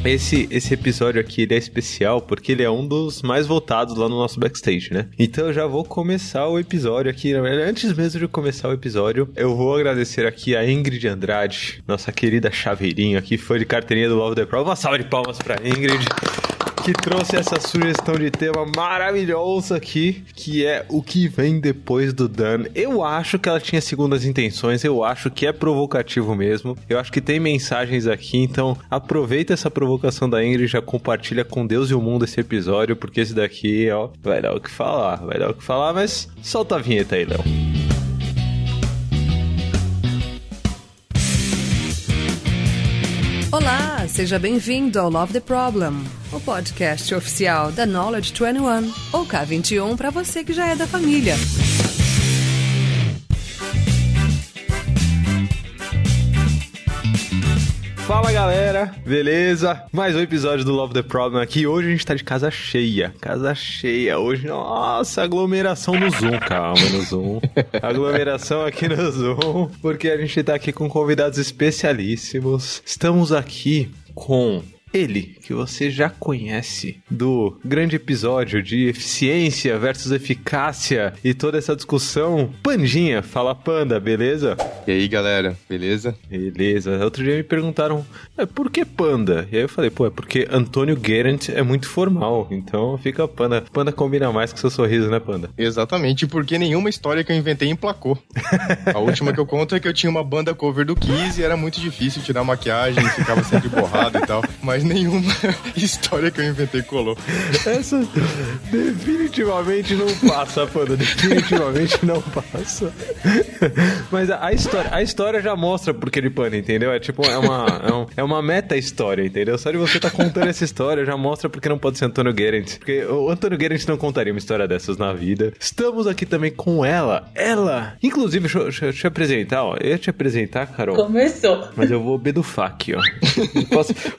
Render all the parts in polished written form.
esse episódio aqui ele é especial porque ele é um dos mais votados lá no nosso backstage, né? Então eu já vou começar o episódio aqui. Antes mesmo de começar o episódio, eu vou agradecer aqui a Ingrid Andrade, nossa querida chaveirinho aqui, fã de carteirinha do Love the Problem. Uma salva de palmas pra Ingrid, que trouxe essa sugestão de tema maravilhosa aqui, que é o que vem depois do Dan. Eu acho que ela tinha segundas intenções, eu acho que é provocativo mesmo, eu acho que tem mensagens aqui, então aproveita essa provocação da Ingrid e já compartilha com Deus e o mundo esse episódio, porque esse daqui, ó, vai dar o que falar, mas solta a vinheta aí, Léo. Olá, seja bem-vindo ao Love the Problem, o podcast oficial da Knowledge 21, ou K21 para você que já é da família. Fala galera, beleza? Mais um episódio do Love the Problem aqui. Hoje a gente tá de casa cheia. Hoje, nossa, aglomeração no Zoom. Calma, no Zoom. Aglomeração aqui no Zoom, porque a gente tá aqui com convidados especialíssimos. Estamos aqui com ele, que você já conhece do grande episódio de eficiência versus eficácia e toda essa discussão. Pandinha, fala Panda, beleza? E aí galera, beleza? Beleza. Outro dia me perguntaram, por que Panda? E aí eu falei, é porque Antônio Guerent é muito formal, então fica Panda. Panda combina mais com seu sorriso, né Panda? Exatamente, porque nenhuma história que eu inventei emplacou. A última que eu conto é que eu tinha uma banda cover do Kiss e era muito difícil tirar maquiagem, ficava sempre borrado e tal, mas nenhuma história que eu inventei colou. Essa definitivamente não passa, Panda. Definitivamente não passa. Mas a história já mostra por que de Panda, entendeu? É tipo, é uma meta-história, entendeu? Só de você estar contando essa história já mostra porque não pode ser Antônio Guerent. Porque o Antônio Guerent não contaria uma história dessas na vida. Estamos aqui também com ela. Inclusive, deixa eu te apresentar, ó. Eu ia te apresentar, Carol. Começou. Mas eu vou bedufar aqui, ó.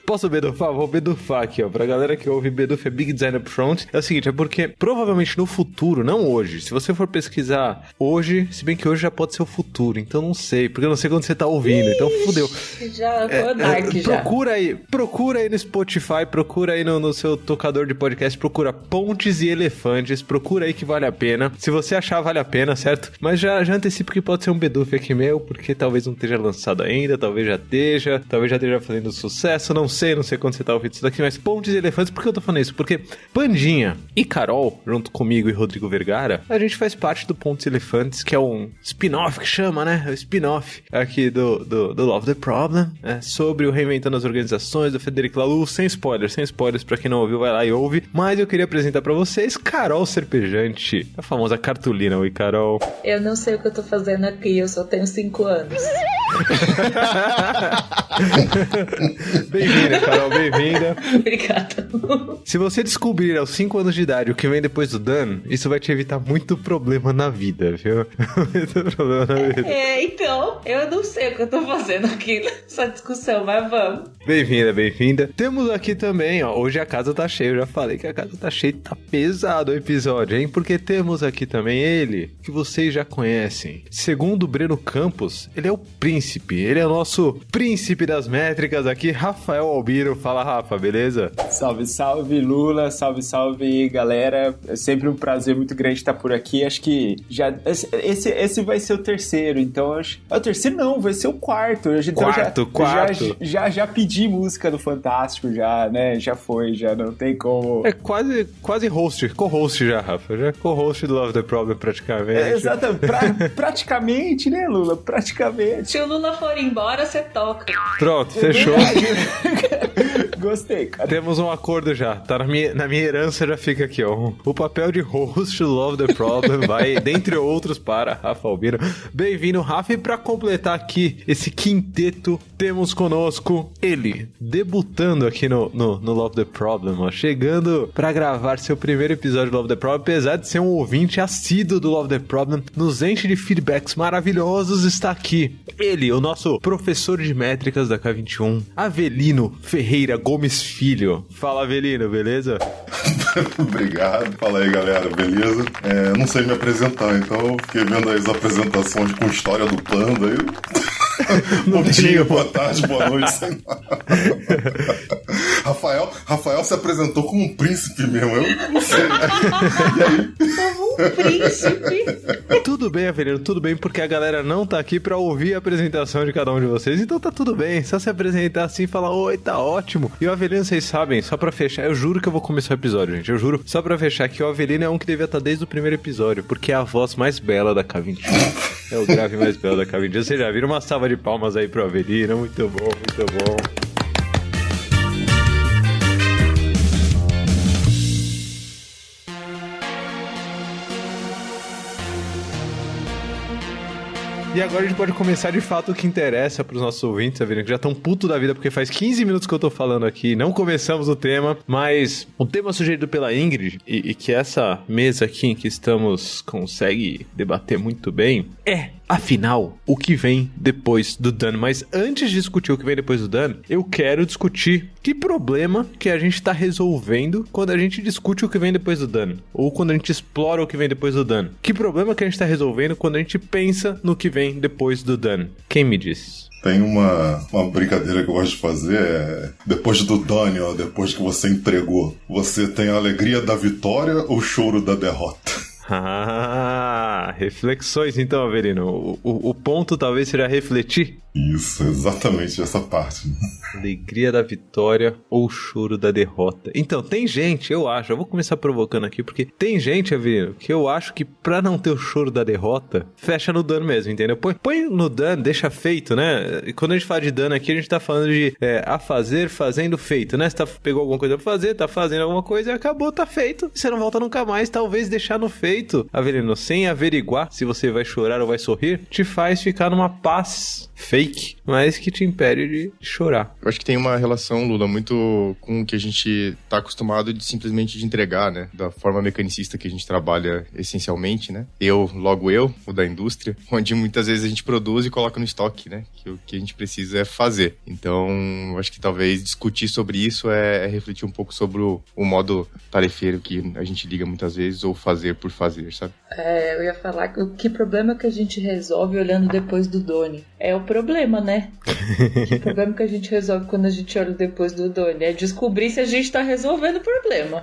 Posso bedufar? Vou bedufar aqui, ó. Pra galera que ouve, beduf é Big Design Up Front. É o seguinte, é porque provavelmente no futuro, não hoje, se você for pesquisar hoje, se bem que hoje já pode ser o futuro, então não sei, porque eu não sei quando você tá ouvindo, então fudeu. Já tô dark já. Procura aí no Spotify, procura aí no seu tocador de podcast, procura Pontes e Elefantes, procura aí que vale a pena. Se você achar, vale a pena, certo? Mas já antecipo que pode ser um beduf aqui meu, porque talvez não esteja lançado ainda, talvez já esteja fazendo sucesso, não sei quando você tá ouvindo isso daqui, mas Pontes e Elefantes, por que eu tô falando isso? Porque Pandinha e Carol, junto comigo e Rodrigo Vergara, a gente faz parte do Pontes e Elefantes, que é um spin-off que chama, né? O spin-off aqui do Love the Problem, sobre o Reinventando as Organizações do Frederic Laloux, sem spoilers pra quem não ouviu, vai lá e ouve. Mas eu queria apresentar pra vocês Carol Serpejante, a famosa cartolina. Oi, Carol. Eu não sei o que eu tô fazendo aqui, eu só tenho 5 anos. Bem-vinda, Carol, bem-vinda. Obrigada. Se você descobrir aos 5 anos de idade o que vem depois do Dan, isso vai te evitar muito problema na vida, viu? Muito problema na vida. Então, eu não sei o que eu tô fazendo aqui nessa discussão, mas vamos. Bem-vinda. Temos aqui também, ó, hoje a casa tá cheia, eu já falei que a casa tá cheia, tá pesado o episódio, hein? Porque temos aqui também ele, que vocês já conhecem. Segundo o Breno Campos, ele é o príncipe, ele é o nosso príncipe das métricas aqui, Rafael Albino. Fala, Rafa, beleza? Salve, salve, Lula, salve, galera. É sempre um prazer muito grande estar por aqui. Acho que já esse vai ser o terceiro, então acho... É o terceiro não, vai ser o quarto. Quarto. Já pedi música do Fantástico, já, né? Já foi, já não tem como. É quase co-host já, Rafa. Já co-host do Love the Problem praticamente. Exatamente. Praticamente, né, Lula? Praticamente. Se o Lula for embora, você toca. Pronto, fechou. Gostei, cara. Temos um acordo já. Tá na minha herança, já fica aqui, ó. O papel de host do Love the Problem vai, dentre outros, para Rafa Albino. Bem-vindo, Rafa. E pra completar aqui esse quinteto, temos conosco ele, debutando aqui no Love the Problem, ó. Chegando pra gravar seu primeiro episódio do Love the Problem, apesar de ser um ouvinte assíduo do Love the Problem, nos enche de feedbacks maravilhosos, está aqui. Ele, o nosso professor de métricas da K21, Avelino Ferreira Gomes Filho. Fala, Avelino, beleza? Obrigado. Fala aí, galera, beleza? Não sei me apresentar, então eu fiquei vendo as apresentações com história do Panda aí. Bom dia, boa tarde, boa noite. Rafael se apresentou como um príncipe mesmo, eu não sei. E aí? Como um príncipe. Tudo bem, Avelino, tudo bem, porque a galera não tá aqui pra ouvir a apresentação de cada um de vocês, então tá tudo bem, só se apresentar assim e falar, oi, tá ótimo. E o Avelino, vocês sabem, só pra fechar, eu juro que eu vou começar o episódio, gente, eu juro, só pra fechar que o Avelino é um que devia estar desde o primeiro episódio, porque é a voz mais bela da K21. É o grave mais belo da K21. Vocês já viram? Uma salva de palmas aí pro Avelino, muito bom, muito bom. E agora a gente pode começar de fato o que interessa pros nossos ouvintes, Avelino, que já estão puto da vida, porque faz 15 minutos que eu tô falando aqui, não começamos o tema, mas o tema sugerido pela Ingrid, e que essa mesa aqui em que estamos consegue debater muito bem, é, afinal, o que vem depois do dano. Mas antes de discutir o que vem depois do dano, eu quero discutir que problema que a gente tá resolvendo quando a gente discute o que vem depois do dano, ou quando a gente explora o que vem depois do dano. Que problema que a gente tá resolvendo quando a gente pensa no que vem depois do dano. Quem me diz? Tem uma brincadeira que eu gosto de fazer, depois do dano, ó, depois que você entregou, você tem a alegria da vitória ou o choro da derrota? Ah, reflexões então, Avelino. O ponto talvez seja refletir. Isso, exatamente essa parte. Alegria da vitória ou choro da derrota. Então, tem gente, eu vou começar provocando aqui, porque tem gente, Avelino, que eu acho que pra não ter o choro da derrota, fecha no dano mesmo, entendeu? Põe no dano, deixa feito, né? E quando a gente fala de dano aqui, a gente tá falando de a fazer, fazendo, feito, né? Você pegou alguma coisa pra fazer, tá fazendo alguma coisa e acabou, tá feito. Você não volta nunca mais, talvez deixar no feito, Avelino, sem averiguar se você vai chorar ou vai sorrir, te faz ficar numa paz fake, mas que te impede de chorar. Eu acho que tem uma relação, Lula, muito com o que a gente tá acostumado de simplesmente de entregar, né? Da forma mecanicista que a gente trabalha essencialmente, né? Logo eu, o da indústria, onde muitas vezes a gente produz e coloca no estoque, né? Que o que a gente precisa é fazer. Então, eu acho que talvez discutir sobre isso é refletir um pouco sobre o modo tarefeiro que a gente liga muitas vezes, ou fazer por fazer, sabe? Eu ia falar que problema que a gente resolve olhando depois do Doni. É o problema, né? Que problema que a gente resolve quando a gente olha depois do Doni? É descobrir se a gente tá resolvendo o problema.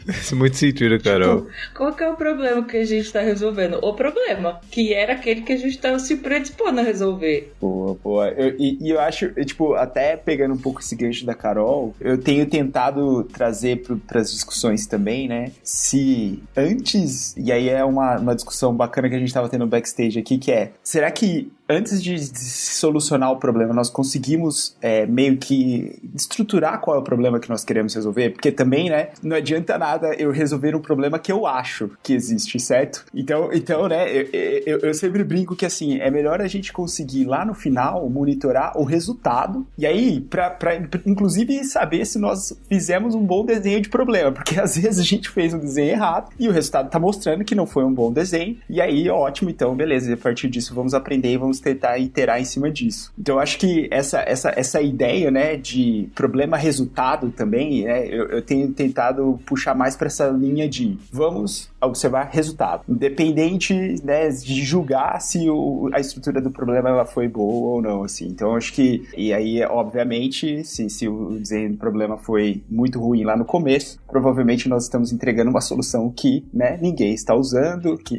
Faz muito sentido, Carol. Qual que é o problema que a gente tá resolvendo? O problema, que era aquele que a gente tava se predispondo a resolver. Boa. Eu acho, tipo, até pegando um pouco esse gancho da Carol, eu tenho tentado trazer pras discussões também, né? Se antes, e aí é uma discussão bacana que a gente tava tendo no backstage aqui, que é, será que antes de solucionar o problema, nós conseguimos meio que estruturar qual é o problema que nós queremos resolver? Porque também, né, não adianta nada eu resolver um problema que eu acho que existe, certo? Então né, eu sempre brinco que, assim, é melhor a gente conseguir lá no final monitorar o resultado, e aí, pra inclusive saber se nós fizemos um bom desenho de problema, porque às vezes a gente fez um desenho errado e o resultado tá mostrando que não foi um bom desenho, e aí, ótimo, então, beleza, e a partir disso vamos aprender e vamos tentar iterar em cima disso. Então eu acho que essa ideia, né, de problema-resultado também, né, eu tenho tentado puxar mais para essa linha de vamos observar resultado, independente, né, de julgar se a estrutura do problema ela foi boa ou não, assim. Então eu acho que, e aí, obviamente, se o desenho do problema foi muito ruim lá no começo, provavelmente nós estamos entregando uma solução que, né, ninguém está usando, que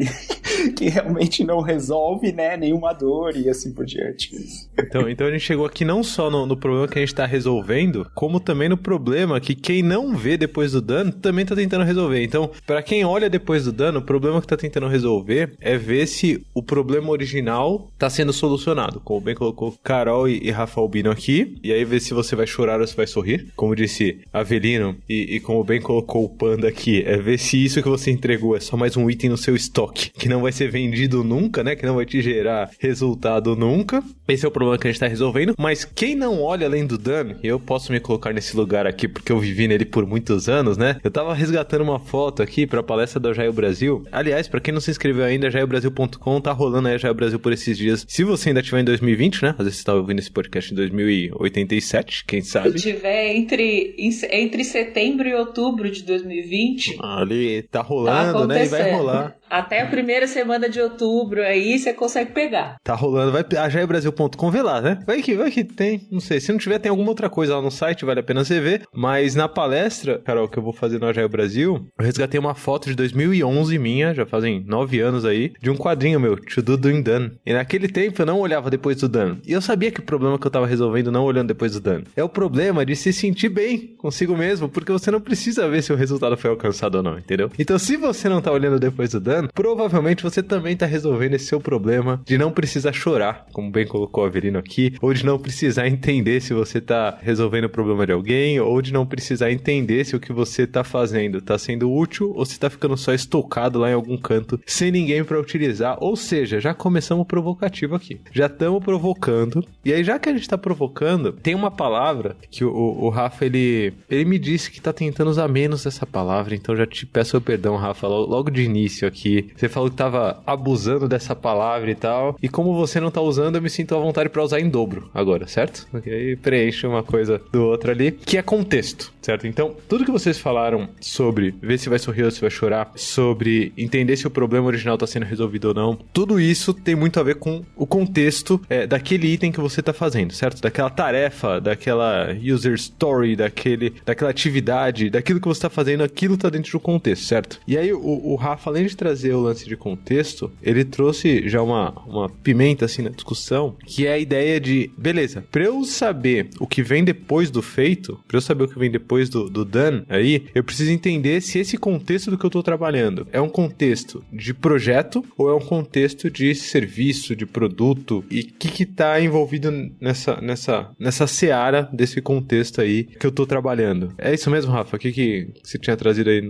realmente não resolve, né, nenhuma dor e assim por diante. Então a gente chegou aqui não só no problema que a gente tá resolvendo, como também no problema que quem não vê depois do dano também tá tentando resolver. Então, pra quem olha depois do dano, o problema que tá tentando resolver é ver se o problema original tá sendo solucionado, como bem colocou Carol e Rafa Albino aqui, e aí ver se você vai chorar ou se vai sorrir, como disse Avelino, e como bem colocou o Panda aqui, é ver se isso que você entregou é só mais um item no seu estoque, que não vai ser vendido nunca, né, que não vai te gerar resultado nunca. Esse é o problema que a gente tá resolvendo, mas quem não olha além do dano, e eu posso me colocar nesse lugar aqui porque eu vivi nele por muitos anos, né, eu tava resgatando uma foto aqui pra palestra da Agile Brasil. Aliás, pra quem não se inscreveu ainda, agilebrasil.com, tá rolando aí a Agile Brasil por esses dias. Se você ainda estiver em 2020, né, às vezes você tá ouvindo esse podcast em 2087, quem sabe. Se tiver entre setembro e outubro de 2020... Ali tá rolando, né, e vai rolar. Até a primeira semana de outubro aí você consegue pegar. Tá rolando, vai ajaiobrasil.com, vê lá, né? Vai que tem, não sei, se não tiver tem alguma outra coisa lá no site, vale a pena você ver, mas na palestra, Carol, que eu vou fazer no Ajaio Brasil, eu resgatei uma foto de 2011 minha, já fazem 9 anos aí, de um quadrinho meu, To Do Doing Done. E naquele tempo eu não olhava depois do dano. E eu sabia que o problema que eu tava resolvendo não olhando depois do dano é o problema de se sentir bem consigo mesmo, porque você não precisa ver se o resultado foi alcançado ou não, entendeu? Então se você não tá olhando depois do dano, provavelmente você também tá resolvendo esse seu problema de não precisar chorar, como bem colocou o Avelino aqui, ou de não precisar entender se você tá resolvendo o problema de alguém, ou de não precisar entender se o que você tá fazendo tá sendo útil, ou se tá ficando só estocado lá em algum canto, sem ninguém pra utilizar. Ou seja, já começamos provocativo aqui. Já estamos provocando. E aí, já que a gente tá provocando, tem uma palavra que o Rafa, ele me disse que tá tentando usar menos essa palavra, então já te peço perdão, Rafa, logo de início aqui. Você falou que tava abusando dessa palavra e tal, e como você não tá usando, eu me sinto à vontade pra usar em dobro agora, certo? Porque aí preenche uma coisa do outro ali, que é contexto, certo? Então, tudo que vocês falaram sobre ver se vai sorrir ou se vai chorar, sobre entender se o problema original tá sendo resolvido ou não, tudo isso tem muito a ver com o contexto daquele item que você tá fazendo, certo? Daquela tarefa, daquela user story, daquela atividade, daquilo que você tá fazendo, aquilo tá dentro do contexto, certo? E aí o Rafa, além de trazer o lance de contexto, ele trouxe já uma pimenta assim na discussão, que é a ideia de, beleza, pra eu saber o que vem depois do feito, pra eu saber o que vem depois do done aí, eu preciso entender se esse contexto do que eu tô trabalhando é um contexto de projeto ou é um contexto de serviço, de produto, e o que tá envolvido nessa seara desse contexto aí que eu tô trabalhando. É isso mesmo, Rafa? O que você tinha trazido aí?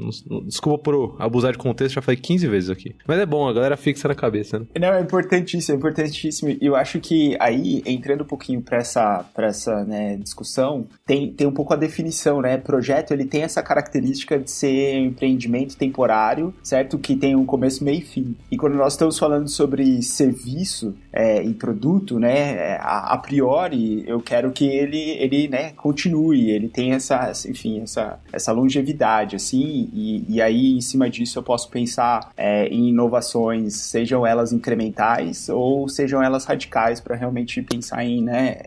Desculpa por abusar de contexto, já falei 15 vezes aqui. Mas é bom, a galera fixa na cabeça, né? Não, é importantíssimo. E eu acho que aí, entrando um pouquinho pra essa né, discussão, tem um pouco a definição, né? Projeto, ele tem essa característica de ser um empreendimento temporário, certo? Que tem um começo, meio e fim. E quando nós estamos falando sobre serviço e produto, né? A priori, eu quero que ele né, continue, ele tem essa longevidade, assim, e aí, em cima disso, eu posso pensar em inovações, sejam elas incrementais ou sejam elas radicais, para realmente pensar em, né,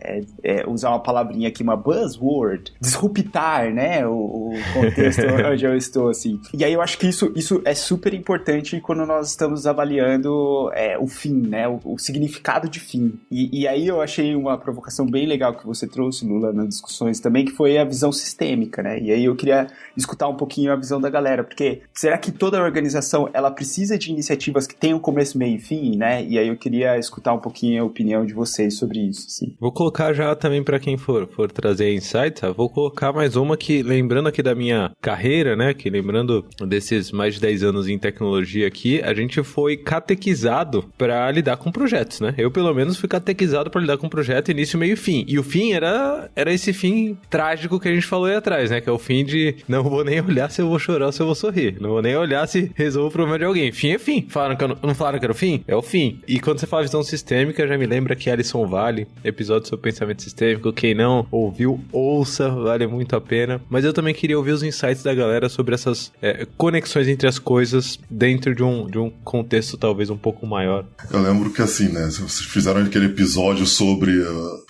usar uma palavrinha aqui, uma buzzword, disruptar, né, o contexto onde eu estou, assim. E aí eu acho que isso é super importante quando nós estamos avaliando o fim, né, o significado de fim. E aí eu achei uma provocação bem legal que você trouxe, Lula, nas discussões também, que foi a visão sistêmica, né, e aí eu queria escutar um pouquinho a visão da galera, porque será que toda organização, ela precisa de iniciativas que tenham começo, meio e fim, né, e aí eu queria escutar um pouquinho a opinião de vocês sobre isso, sim. Vou colocar já também para quem for trazer insights, tá? Vou colocar mais uma que, lembrando aqui da minha carreira, né, que lembrando desses mais de 10 anos em tecnologia aqui, a gente foi catequizado para lidar com projetos, né? Eu, pelo menos, fui catequizado para lidar com projeto início, meio e fim. E o fim era esse fim trágico que a gente falou aí atrás, né? Que é o fim de não vou nem olhar se eu vou chorar ou se eu vou sorrir. Não vou nem olhar se resolvo o problema de alguém. Fim é fim. Não falaram que era o fim? É o fim. E quando você fala visão sistêmica, já me lembra que Alison Vale, episódio sobre pensamento sistêmico, quem não ouviu, ouça, vale muito a pena. Mas eu também queria ouvir os insights da galera sobre essas conexões entre as coisas dentro de um contexto talvez um pouco maior. Eu lembro que assim, né, vocês fizeram aquele episódio sobre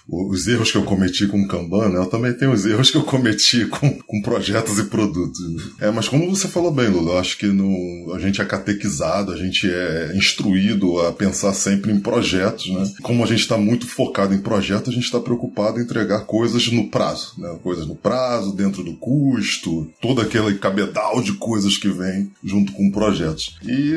os erros que eu cometi com o Kanban, né? Eu também tenho os erros que eu cometi com projetos e produtos. Né? Mas como você falou bem, Lula, eu acho que a gente é catequizado, a gente é instruído a pensar sempre em projetos, né? Como a gente está muito focado em projetos, a gente está preocupado em entregar coisas no prazo, né? Coisas no prazo, dentro do custo, todo aquele cabedal de coisas que vem junto com projetos. E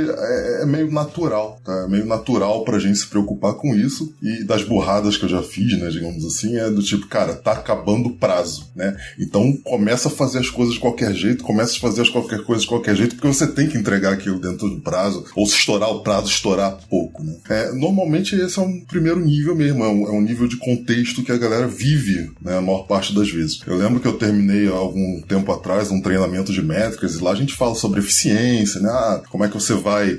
é meio natural, tá? É meio natural pra gente se preocupar com isso, e das burradas que eu já fiz, né, digamos assim, é do tipo, cara, tá acabando o prazo, né? Então começa a fazer as coisas de qualquer jeito, começa a fazer as qualquer coisa de qualquer jeito, porque você tem que entregar aquilo dentro do prazo, ou se estourar o prazo, estourar pouco, né? Normalmente esse é um primeiro nível mesmo, é um nível de contexto que a galera vive, né, a maior parte das vezes. Eu lembro que eu terminei há algum tempo atrás um treinamento de métricas, e lá a gente fala sobre eficiência, né? Como é que você vai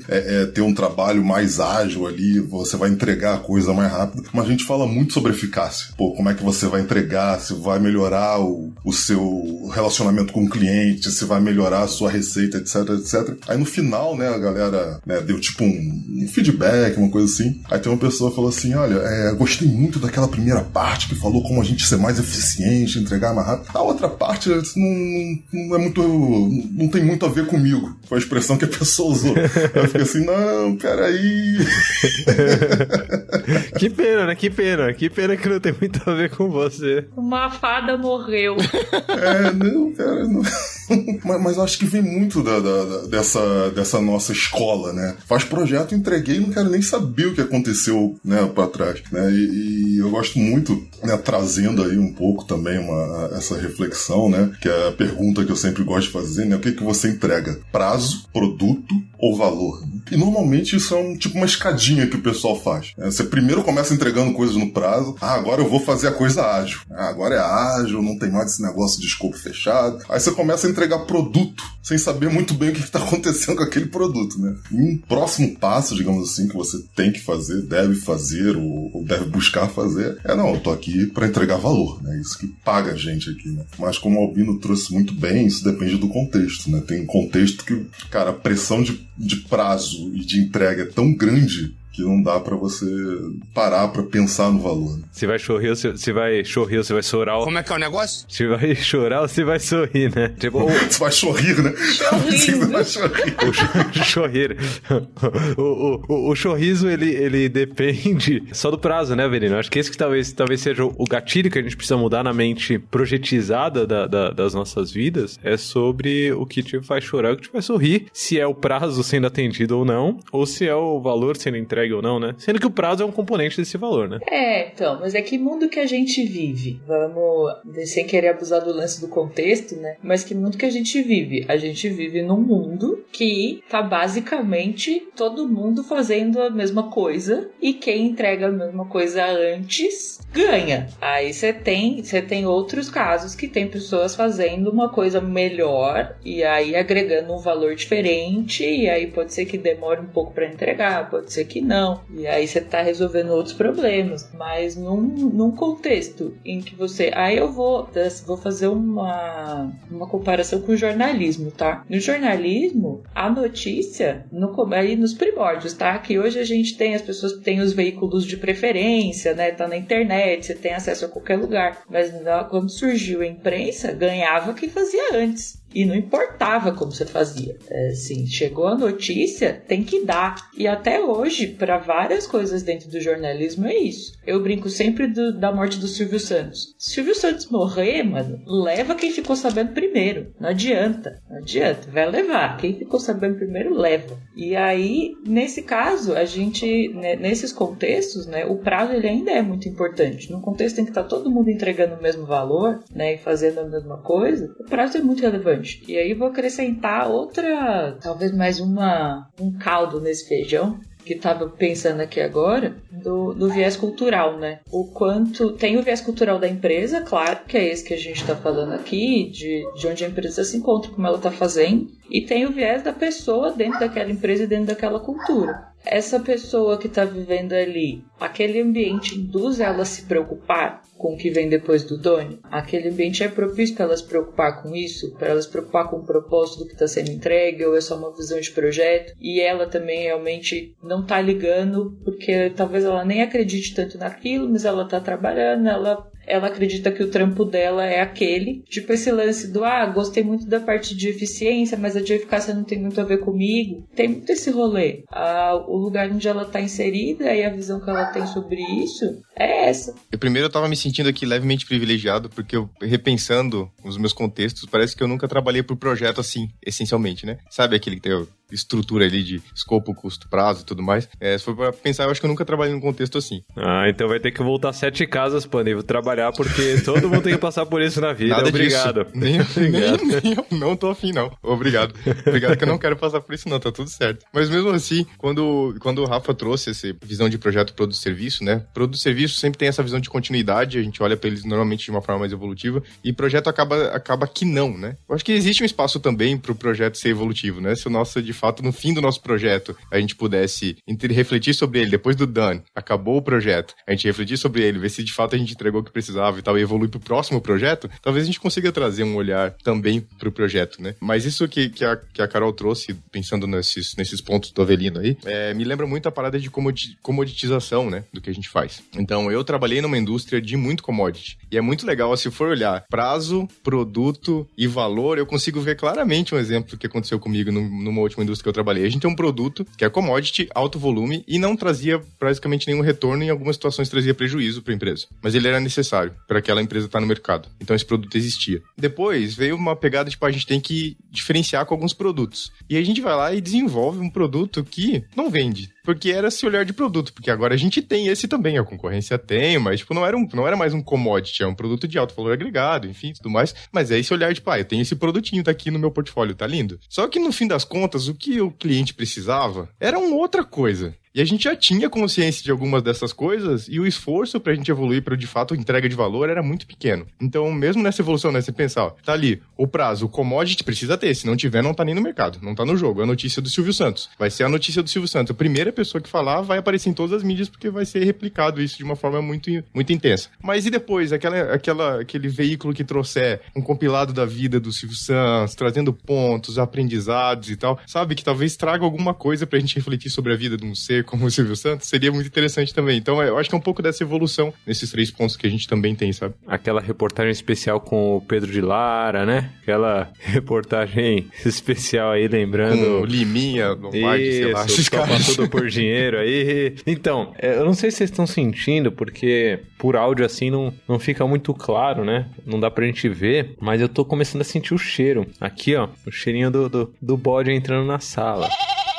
ter um trabalho mais ágil ali, você vai entregar a coisa mais rápido, mas a gente fala muito sobre eficácia, fácil. Pô, como é que você vai entregar, se vai melhorar o seu relacionamento com o cliente, se vai melhorar a sua receita, etc, etc. Aí no final, né, a galera, né, deu tipo um feedback, uma coisa assim. Aí tem uma pessoa que falou assim, olha, gostei muito daquela primeira parte que falou como a gente ser mais eficiente, entregar mais rápido. A outra parte não é muito, não tem muito a ver comigo. Foi a expressão que a pessoa usou. Aí eu fiquei assim, não, peraí. Que pena, né? Que pena que não tem muito a ver com você. Uma fada morreu. Não, cara, não. Mas eu acho que vem muito dessa nossa escola, né? Faz projeto, entreguei e não quero nem saber o que aconteceu, né, pra trás, né? E eu gosto muito, né, trazendo aí um pouco também essa reflexão, né? Que é a pergunta que eu sempre gosto de fazer, né? O que você entrega? Prazo, produto ou valor? E normalmente isso é tipo uma escadinha que o pessoal faz. Você primeiro começa entregando coisas no prazo. Agora eu vou fazer a coisa ágil. Agora é ágil, não tem mais esse negócio de escopo fechado. Aí você começa a entregar produto sem saber muito bem o que está acontecendo com aquele produto, né? E um próximo passo, digamos assim, que você tem que fazer, deve fazer ou deve buscar fazer, eu tô aqui para entregar valor, né? Isso que paga a gente aqui, né? Mas como o Albino trouxe muito bem, isso depende do contexto, né? Tem um contexto que, cara, a pressão de prazo e de entrega é tão grande que não dá pra você parar pra pensar no valor. Se vai sorrir ou se vai chorar. Como é que é o negócio? Se vai chorar ou se vai sorrir, né? Tipo, se vai sorrir, né? O sorrir. O sorriso, ele depende só do prazo, né, Avelino? Acho que esse que talvez seja o gatilho que a gente precisa mudar na mente projetizada das nossas vidas, é sobre o que te faz chorar, o que te faz sorrir, se é o prazo sendo atendido ou não, ou se é o valor sendo entregue ou não, né? Sendo que o prazo é um componente desse valor, né? Então, mas é que mundo que a gente vive? Vamos, sem querer abusar do lance do contexto, né? Mas que mundo que a gente vive? A gente vive num mundo que tá basicamente todo mundo fazendo a mesma coisa e quem entrega a mesma coisa antes ganha. Aí você tem outros casos que tem pessoas fazendo uma coisa melhor e aí agregando um valor diferente e aí pode ser que demore um pouco pra entregar, pode ser que não. E aí você tá resolvendo outros problemas. Mas num contexto em que você... Aí eu vou fazer uma comparação com o jornalismo, tá? No jornalismo, a notícia, aí nos primórdios, tá? Que hoje a gente tem, as pessoas têm os veículos de preferência, né? Tá na internet, você tem acesso a qualquer lugar. Mas quando surgiu a imprensa, ganhava quem fazia antes. E não importava como você fazia. Assim, chegou a notícia, tem que dar. E até hoje, para várias coisas dentro do jornalismo, é isso. Eu brinco sempre da morte do Silvio Santos. Se Silvio Santos morrer, mano, leva quem ficou sabendo primeiro. Não adianta. Vai levar. Quem ficou sabendo primeiro, leva. E aí, nesse caso, a gente, né, nesses contextos, né, o prazo ele ainda é muito importante. Num contexto em que tá todo mundo entregando o mesmo valor, né, e fazendo a mesma coisa, o prazo é muito relevante. E aí vou acrescentar outra, talvez mais um caldo nesse feijão, que estava pensando aqui agora, do viés cultural, né? O quanto... Tem o viés cultural da empresa, claro, que é esse que a gente está falando aqui, de onde a empresa se encontra, como ela está fazendo, e tem o viés da pessoa dentro daquela empresa e dentro daquela cultura. Essa pessoa que está vivendo ali, aquele ambiente induz ela a se preocupar com o que vem depois do dono? Aquele ambiente é propício para ela se preocupar com isso? Para ela se preocupar com o propósito do que está sendo entregue? Ou é só uma visão de projeto? E ela também realmente não está ligando, porque talvez ela nem acredite tanto naquilo, mas ela está trabalhando, ela acredita que o trampo dela é aquele. Tipo esse lance do, gostei muito da parte de eficiência, mas a de eficácia não tem muito a ver comigo. Tem muito esse rolê. O lugar onde ela tá inserida e a visão que ela tem sobre isso é essa. Eu tava me sentindo aqui levemente privilegiado, porque eu, repensando os meus contextos, parece que eu nunca trabalhei por projeto assim, essencialmente, né? Sabe aquele que tem estrutura ali de escopo, custo, prazo e tudo mais? Se for pra pensar, eu acho que eu nunca trabalhei num contexto assim. Então vai ter que voltar 7 casas, Pani, vou trabalhar, porque todo mundo tem que passar por isso na vida. Nada Obrigado. Disso. Nem eu não tô afim, não. Obrigado. Obrigado que eu não quero passar por isso, não. Tá tudo certo. Mas mesmo assim, quando o Rafa trouxe essa visão de projeto produto-serviço, né? Produto-serviço sempre tem essa visão de continuidade, a gente olha pra eles normalmente de uma forma mais evolutiva, e projeto acaba que não, né? Eu acho que existe um espaço também pro projeto ser evolutivo, né? Se o nosso, de fato no fim do nosso projeto a gente pudesse refletir sobre ele depois do done, acabou o projeto, a gente refletir sobre ele, ver se de fato a gente entregou o que precisava e tal, e evoluir pro próximo projeto, talvez a gente consiga trazer um olhar também pro projeto, né? Mas isso que a Carol trouxe, pensando nesses pontos do Avelino aí, me lembra muito a parada de comoditização, né, do que a gente faz. Então, eu trabalhei numa indústria de muito commodity, e é muito legal, se for olhar prazo, produto e valor, eu consigo ver claramente um exemplo que aconteceu comigo numa última indústria que eu trabalhei. A gente tem um produto que é commodity, alto volume, e não trazia praticamente nenhum retorno, em algumas situações trazia prejuízo para a empresa. Mas ele era necessário para aquela empresa estar no mercado. Então esse produto existia. Depois veio uma pegada, tipo, a gente tem que diferenciar com alguns produtos. E aí a gente vai lá e desenvolve um produto que não vende. Porque era esse olhar de produto, porque agora a gente tem esse também, a concorrência tem, mas tipo, não era mais um commodity, é um produto de alto valor agregado, enfim, tudo mais, mas é esse olhar de, eu tenho esse produtinho, tá aqui no meu portfólio, tá lindo. Só que no fim das contas, o que o cliente precisava era uma outra coisa. E a gente já tinha consciência de algumas dessas coisas e o esforço pra gente evoluir para, de fato, a entrega de valor era muito pequeno. Então, mesmo nessa evolução, né, você pensar, tá ali, o prazo, o commodity precisa ter, se não tiver, não tá nem no mercado, não tá no jogo. É a notícia do Silvio Santos. Vai ser a notícia do Silvio Santos. A primeira pessoa que falar vai aparecer em todas as mídias porque vai ser replicado isso de uma forma muito, muito intensa. Mas e depois, aquele veículo que trouxer um compilado da vida do Silvio Santos, trazendo pontos, aprendizados e tal, sabe, que talvez traga alguma coisa pra gente refletir sobre a vida de um ser como o Silvio Santos, seria muito interessante também. Então, eu acho que é um pouco dessa evolução nesses 3 pontos que a gente também tem, sabe? Aquela reportagem especial com o Pedro de Lara, né? Aquela reportagem especial aí, lembrando... Com o Liminha, Lombardi, sei lá. Isso, topa tudo por dinheiro aí. Então, eu não sei se vocês estão sentindo, porque por áudio assim não fica muito claro, né? Não dá pra gente ver, mas eu tô começando a sentir o cheiro. Aqui, ó, o cheirinho do bode entrando na sala.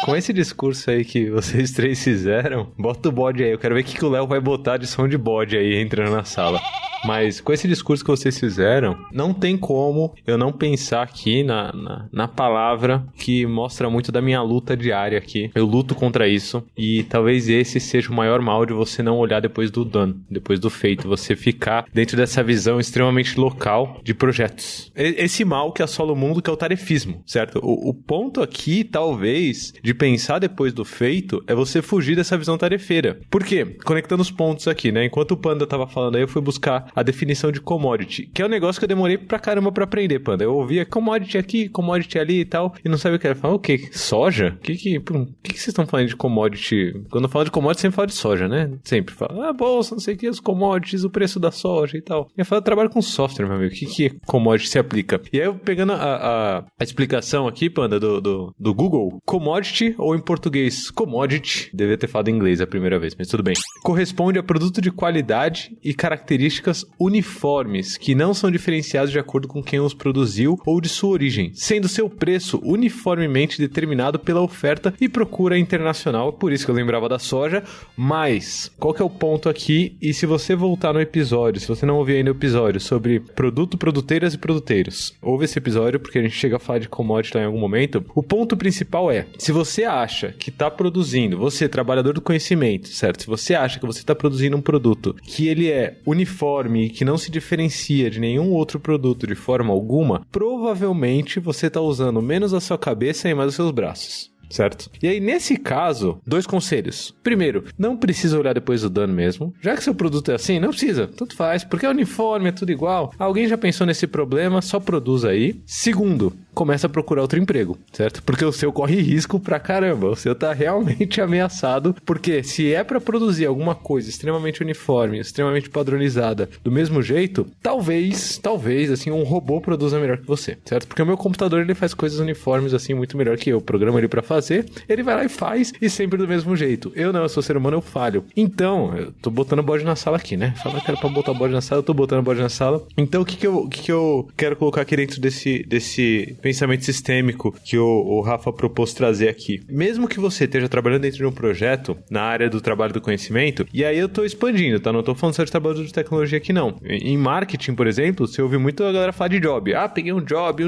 Com esse discurso aí que vocês 3 fizeram, bota o bode aí. Eu quero ver o que o Léo vai botar de som de bode aí entrando na sala. Mas com esse discurso que vocês fizeram, não tem como eu não pensar aqui na palavra que mostra muito da minha luta diária aqui. Eu luto contra isso e talvez esse seja o maior mal de você não olhar depois do done, depois do feito. Você ficar dentro dessa visão extremamente local de projetos. Esse mal que assola o mundo, que é o tarefismo, certo? O ponto aqui, talvez, de pensar depois do feito é você fugir dessa visão tarefeira. Por quê? Conectando os pontos aqui, né? Enquanto o Panda tava falando aí, eu fui buscar a definição de commodity, que é um negócio que eu demorei pra caramba pra aprender, Panda. Eu ouvia commodity aqui, commodity ali e tal, e não sabia o que era. Eu falava, o quê? Soja? O que vocês estão falando de commodity? Quando eu falo de commodity, sempre falo de soja, né? Sempre falo, bolsa, não sei o que, os commodities, o preço da soja e tal. E eu falo, eu trabalho com software, meu amigo. O que commodity se aplica? E aí eu pegando a explicação aqui, Panda, do Google, commodity, ou em português, commodity, devia ter falado em inglês a primeira vez, mas tudo bem. Corresponde a produto de qualidade e características uniformes, que não são diferenciados de acordo com quem os produziu ou de sua origem, sendo seu preço uniformemente determinado pela oferta e procura internacional. Por isso que eu lembrava da soja. Mas, qual que é o ponto aqui? E se você voltar no episódio, se você não ouviu ainda o episódio sobre produto, produteiras e produteiros, ouve esse episódio porque a gente chega a falar de commodity lá em algum momento. O ponto principal é, se você acha que está produzindo, você, trabalhador do conhecimento, certo? Se você acha que você está produzindo um produto que ele é uniforme e que não se diferencia de nenhum outro produto de forma alguma, provavelmente você está usando menos a sua cabeça e mais os seus braços. Certo? E aí, nesse caso, 2 conselhos. Primeiro, não precisa olhar depois do dano mesmo. Já que seu produto é assim, não precisa. Tanto faz, porque é uniforme, é tudo igual. Alguém já pensou nesse problema, só produz aí. Segundo, começa a procurar outro emprego, certo? Porque o seu corre risco pra caramba. O seu tá realmente ameaçado, porque se é pra produzir alguma coisa extremamente uniforme, extremamente padronizada, do mesmo jeito, talvez, assim, um robô produza melhor que você, certo? Porque o meu computador, ele faz coisas uniformes, assim, muito melhor que eu. Programa ele pra fazer, ele vai lá e faz, e sempre do mesmo jeito. Eu não, eu sou ser humano, eu falho. Então, eu tô botando bode na sala aqui, né? Fala que era pra botar bode na sala, eu tô botando bode na sala. Então, o que eu quero colocar aqui dentro desse pensamento sistêmico que o Rafa propôs trazer aqui? Mesmo que você esteja trabalhando dentro de um projeto na área do trabalho do conhecimento, e aí eu tô expandindo, tá? Não tô falando só de trabalho de tecnologia aqui, não. Em marketing, por exemplo, você ouve muito a galera falar de job. Ah, peguei um job.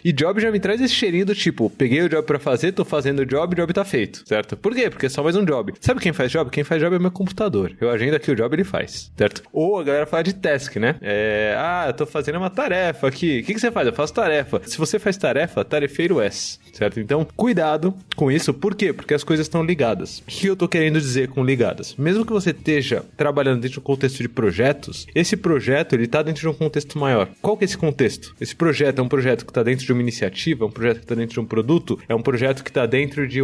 E job já me traz esse cheirinho do tipo, peguei o job pra fazer, tô fazendo o job tá feito, certo? Por quê? Porque é só mais um job. Sabe quem faz job? Quem faz job é o meu computador. Eu agendo aqui o job, ele faz, certo? Ou a galera fala de task, né? Eu tô fazendo uma tarefa aqui. O que você faz? Eu faço tarefa. Se você faz tarefa, tarefeiro és, certo? Então, cuidado com isso. Por quê? Porque as coisas estão ligadas. O que eu tô querendo dizer com ligadas? Mesmo que você esteja trabalhando dentro de um contexto de projetos, esse projeto, ele tá dentro de um contexto maior. Qual que é esse contexto? Esse projeto é um projeto que tá dentro de uma iniciativa, é um projeto que tá dentro de um produto, é um projeto que tá dentro de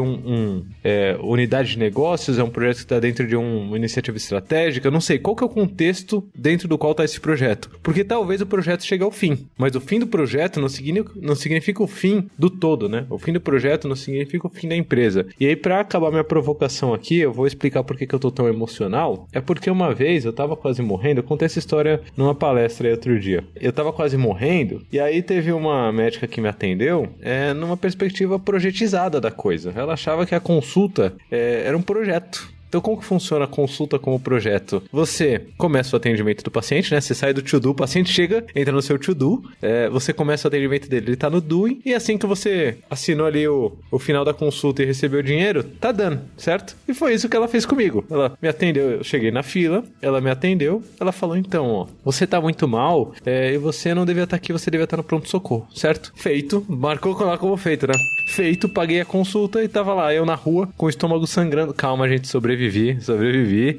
unidade de negócios, é um projeto que tá dentro de uma iniciativa estratégica, eu não sei. Qual que é o contexto dentro do qual tá esse projeto? Porque talvez o projeto chegue ao fim, mas o fim do projeto não significa o fim do todo, né? O fim do projeto não significa o fim da empresa. E aí, pra acabar minha provocação aqui, eu vou explicar por que eu tô tão emocional. É porque uma vez eu tava quase morrendo, eu contei essa história numa palestra aí outro dia. Eu tava quase morrendo, e aí teve uma médica que me atendeu numa perspectiva projetizada da coisa. Ela achava que a consulta era um projeto. Então, como que funciona a consulta como projeto? Você começa o atendimento do paciente, né? Você sai do to-do, o paciente chega, entra no seu to-do, você começa o atendimento dele, ele tá no doing, e assim que você assinou ali o final da consulta e recebeu o dinheiro, tá dando, certo? E foi isso que ela fez comigo. Ela me atendeu, eu cheguei na fila, ela me atendeu, ela falou, então, ó, você tá muito mal, e você não devia estar aqui, você devia estar no pronto-socorro, certo? Feito, marcou lá como feito, né? Feito, paguei a consulta e tava lá, eu na rua, com o estômago sangrando. Calma, gente, sobrevivi,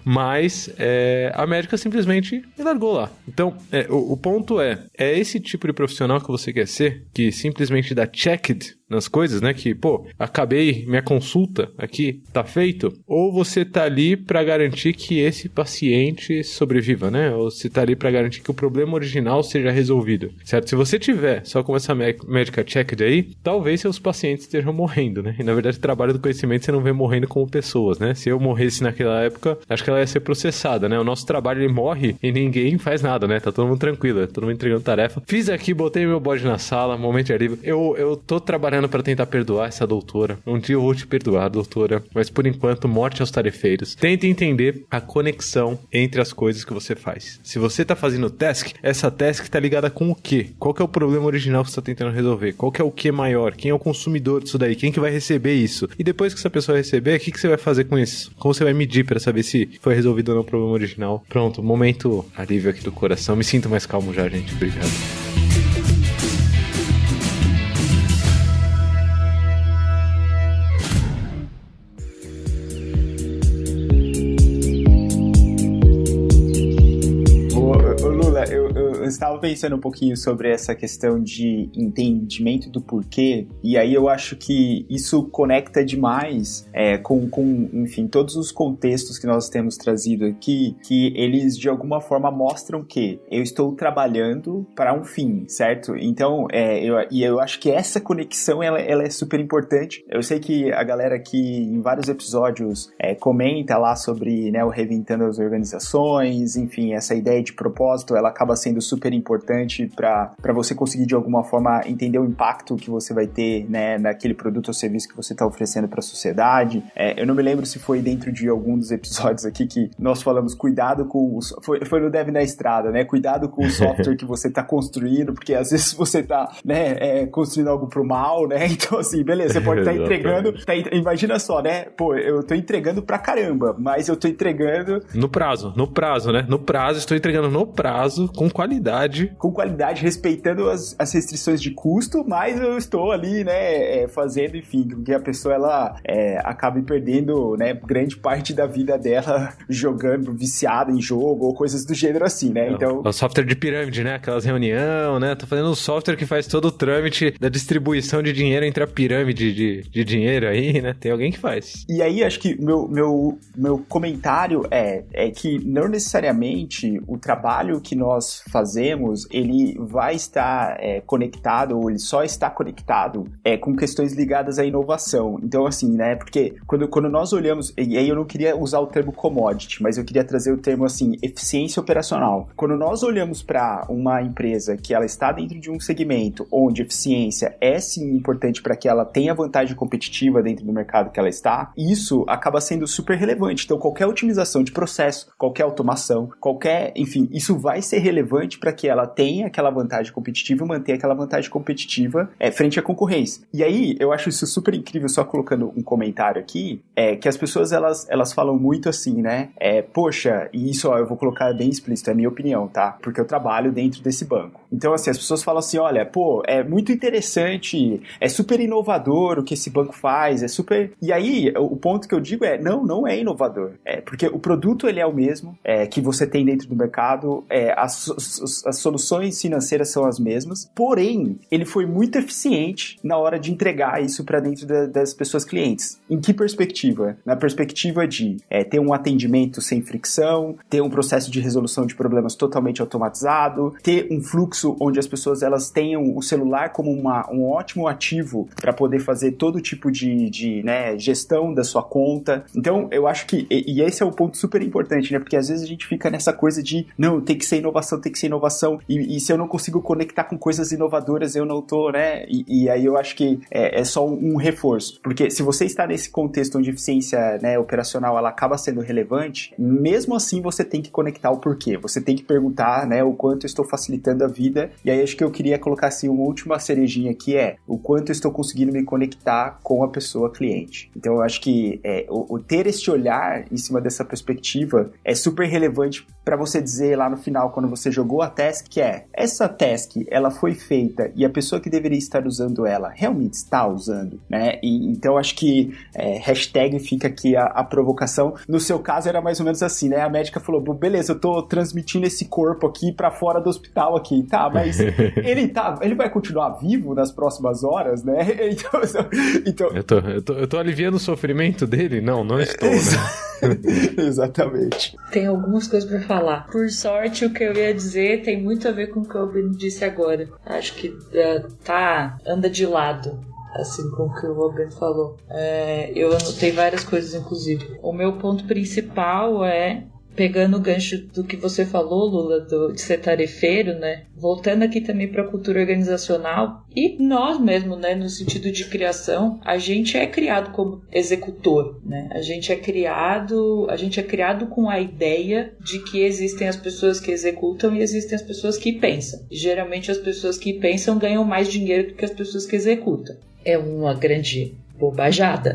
mas a médica simplesmente me largou lá. Então, o ponto é esse tipo de profissional que você quer ser, que simplesmente dá checked nas coisas, né? Que, acabei minha consulta aqui, tá feito? Ou você tá ali pra garantir que esse paciente sobreviva, né? Ou você tá ali pra garantir que o problema original seja resolvido, certo? Se você tiver só com essa médica checked aí, talvez seus pacientes estejam morrendo, né? E, na verdade, o trabalho do conhecimento você não vê morrendo como pessoas, né? Se eu morresse naquela época, acho que ela ia ser processada, né? O nosso trabalho, ele morre e ninguém faz nada, né? Tá todo mundo tranquilo, todo mundo entregando tarefa. Fiz aqui, botei meu bode na sala, momento de alívio. Eu tô trabalhando pra tentar perdoar essa doutora. Um dia eu vou te perdoar, doutora. Mas por enquanto, morte aos tarefeiros. Tente entender a conexão entre as coisas que você faz. Se você tá fazendo task, essa task tá ligada com o quê? Qual que é o problema original que você tá tentando resolver? Qual que é o que maior? Quem é o consumidor disso daí? Quem que vai receber isso? E depois que essa pessoa receber, o que você vai fazer com isso? Como você vai medir pra saber se foi resolvido ou não o problema original? Pronto, momento alívio aqui do coração. Me sinto mais calmo já, gente. Obrigado. Eu estava pensando um pouquinho sobre essa questão de entendimento do porquê, e aí eu acho que isso conecta demais com, enfim, todos os contextos que nós temos trazido aqui, que eles de alguma forma mostram que eu estou trabalhando para um fim, certo? Então, eu acho que essa conexão, ela é super importante. Eu sei que a galera aqui em vários episódios comenta lá sobre, né, o Reinventando as Organizações, enfim, essa ideia de propósito, ela acaba sendo super importante para você conseguir de alguma forma entender o impacto que você vai ter, né, naquele produto ou serviço que você está oferecendo para a sociedade. Eu não me lembro se foi dentro de algum dos episódios aqui que nós falamos cuidado com foi no Dev na Estrada, né? Cuidado com o software que você está construindo, porque às vezes você está, né, construindo algo pro mal, né? Então assim, beleza, você pode estar entregando, imagina só, né? Eu tô entregando pra caramba, mas eu tô entregando no prazo, né? No prazo, estou entregando no prazo, com qualidade, respeitando as restrições de custo, mas eu estou ali, né, fazendo, enfim, que a pessoa, ela acabe perdendo, né, grande parte da vida dela jogando, viciada em jogo ou coisas do gênero assim, né? Então... O software de pirâmide, né? Aquelas reuniões, né? Tô fazendo um software que faz todo o trâmite da distribuição de dinheiro entre a pirâmide de dinheiro aí, né? Tem alguém que faz. E aí, acho que meu comentário é que não necessariamente o trabalho que nós fazemos, ele vai estar conectado, ou ele só está conectado com questões ligadas à inovação. Então, assim, né, porque quando nós olhamos, e aí eu não queria usar o termo commodity, mas eu queria trazer o termo, assim, eficiência operacional. Quando nós olhamos para uma empresa que ela está dentro de um segmento onde eficiência é, sim, importante para que ela tenha vantagem competitiva dentro do mercado que ela está, isso acaba sendo super relevante. Então, qualquer otimização de processo, qualquer automação, enfim, isso vai ser relevante para que ela tenha aquela vantagem competitiva e mantenha aquela vantagem competitiva frente à concorrência. E aí, eu acho isso super incrível, só colocando um comentário aqui, que as pessoas, elas falam muito assim, né? Poxa, e isso, eu vou colocar bem explícito, é minha opinião, tá? Porque eu trabalho dentro desse banco. Então, assim, as pessoas falam assim, olha, pô, é muito interessante, é super inovador o que esse banco faz, é super... E aí, o ponto que eu digo é, não é inovador. Porque o produto, ele é o mesmo que você tem dentro do mercado, as soluções financeiras são as mesmas, porém, ele foi muito eficiente na hora de entregar isso para dentro das pessoas clientes. Em que perspectiva? Na perspectiva de ter um atendimento sem fricção, ter um processo de resolução de problemas totalmente automatizado, ter um fluxo onde as pessoas elas tenham o celular como um ótimo ativo para poder fazer todo tipo de gestão da sua conta. Então, eu acho que, e esse é um ponto super importante, né? Porque às vezes a gente fica nessa coisa de, não, tem que ser inovação, e se eu não consigo conectar com coisas inovadoras, eu não tô, né? E aí eu acho que é só um reforço. Porque se você está nesse contexto onde a eficiência, né, operacional, ela acaba sendo relevante, mesmo assim você tem que conectar o porquê. Você tem que perguntar, né, o quanto eu estou facilitando a vida. E aí acho que eu queria colocar assim uma última cerejinha aqui, o quanto eu estou conseguindo me conectar com a pessoa cliente. Então eu acho que o ter este olhar em cima dessa perspectiva é super relevante para você dizer lá no final, quando você jogou a task, que essa task, ela foi feita e a pessoa que deveria estar usando ela realmente está usando, né? E, então acho que hashtag fica aqui a provocação. No seu caso era mais ou menos assim, né? A médica falou, beleza, eu tô transmitindo esse corpo aqui para fora do hospital aqui, tá? Mas ele vai continuar vivo nas próximas horas, né? Então... Eu tô aliviando o sofrimento dele? Não estou, né? Exatamente. Tem algumas coisas pra falar. Por sorte, o que eu ia dizer tem muito a ver com o que o Ben disse agora. Acho que anda de lado, assim como o que o Robin falou. Eu anotei várias coisas, inclusive. O meu ponto principal pegando o gancho do que você falou, Lula, de ser tarefeiro, né? Voltando aqui também para a cultura organizacional e nós mesmo, né? No sentido de criação, a gente é criado como executor, né? A gente é criado com a ideia de que existem as pessoas que executam e existem as pessoas que pensam. E, geralmente as pessoas que pensam ganham mais dinheiro do que as pessoas que executam. É uma grande bobajada,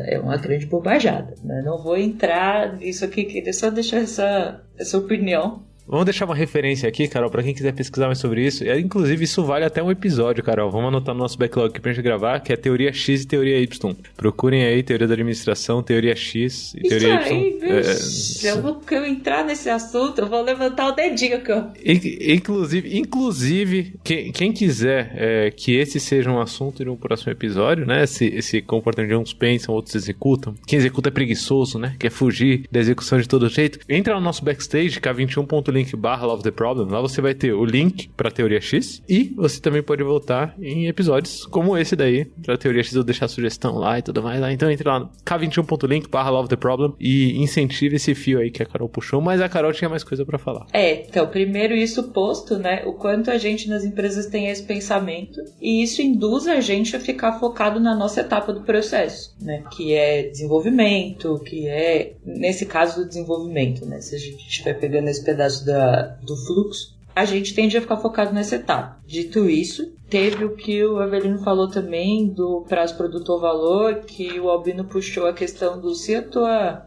né? Não vou entrar nisso aqui, queria só deixar essa opinião. Vamos deixar uma referência aqui, Carol, pra quem quiser pesquisar mais sobre isso. Inclusive, isso vale até um episódio, Carol. Vamos anotar no nosso backlog aqui pra gente gravar, que é Teoria X e Teoria Y. Procurem aí Teoria da Administração, Teoria X e Teoria Y. Se eu entrar nesse assunto, eu vou levantar o dedinho aqui, ó. Inclusive, quem quiser que esse seja um assunto de um próximo episódio, né? Esse comportamento de uns pensam, outros executam. Quem executa é preguiçoso, né? Quer fugir da execução de todo jeito. Entra no nosso backstage, K21.link/Love the Problem. Lá você vai ter o link pra Teoria X e você também pode voltar em episódios como esse daí. Pra Teoria X eu deixar sugestão lá e tudo mais. Então entre lá no K21.link/Love the Problem e incentive esse fio aí que a Carol puxou, mas a Carol tinha mais coisa pra falar. Então, primeiro isso posto, né, o quanto a gente nas empresas tem esse pensamento e isso induz a gente a ficar focado na nossa etapa do processo, né, que é desenvolvimento, que é, nesse caso do desenvolvimento, né, se a gente estiver pegando esse pedaço do fluxo, a gente tende a ficar focado nessa etapa. Dito isso, teve o que o Avelino falou também do prazo produtor-valor, que o Albino puxou a questão do se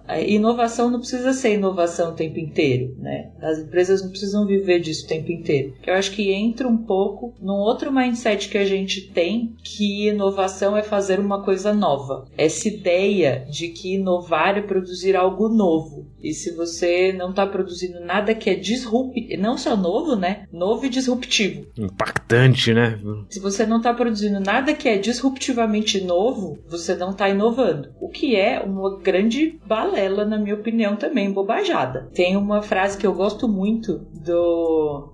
a inovação não precisa ser inovação o tempo inteiro, né? As empresas não precisam viver disso o tempo inteiro. Eu acho que entra um pouco num outro mindset que a gente tem, que inovação é fazer uma coisa nova. Essa ideia de que inovar é produzir algo novo. E se você não está produzindo nada que é disruptivo, não só novo, né? Novo e disruptivo. Impactante, né? Se você não está produzindo nada que é disruptivamente novo, você não está inovando. O que é uma grande balela, na minha opinião, também, bobajada. Tem uma frase que eu gosto muito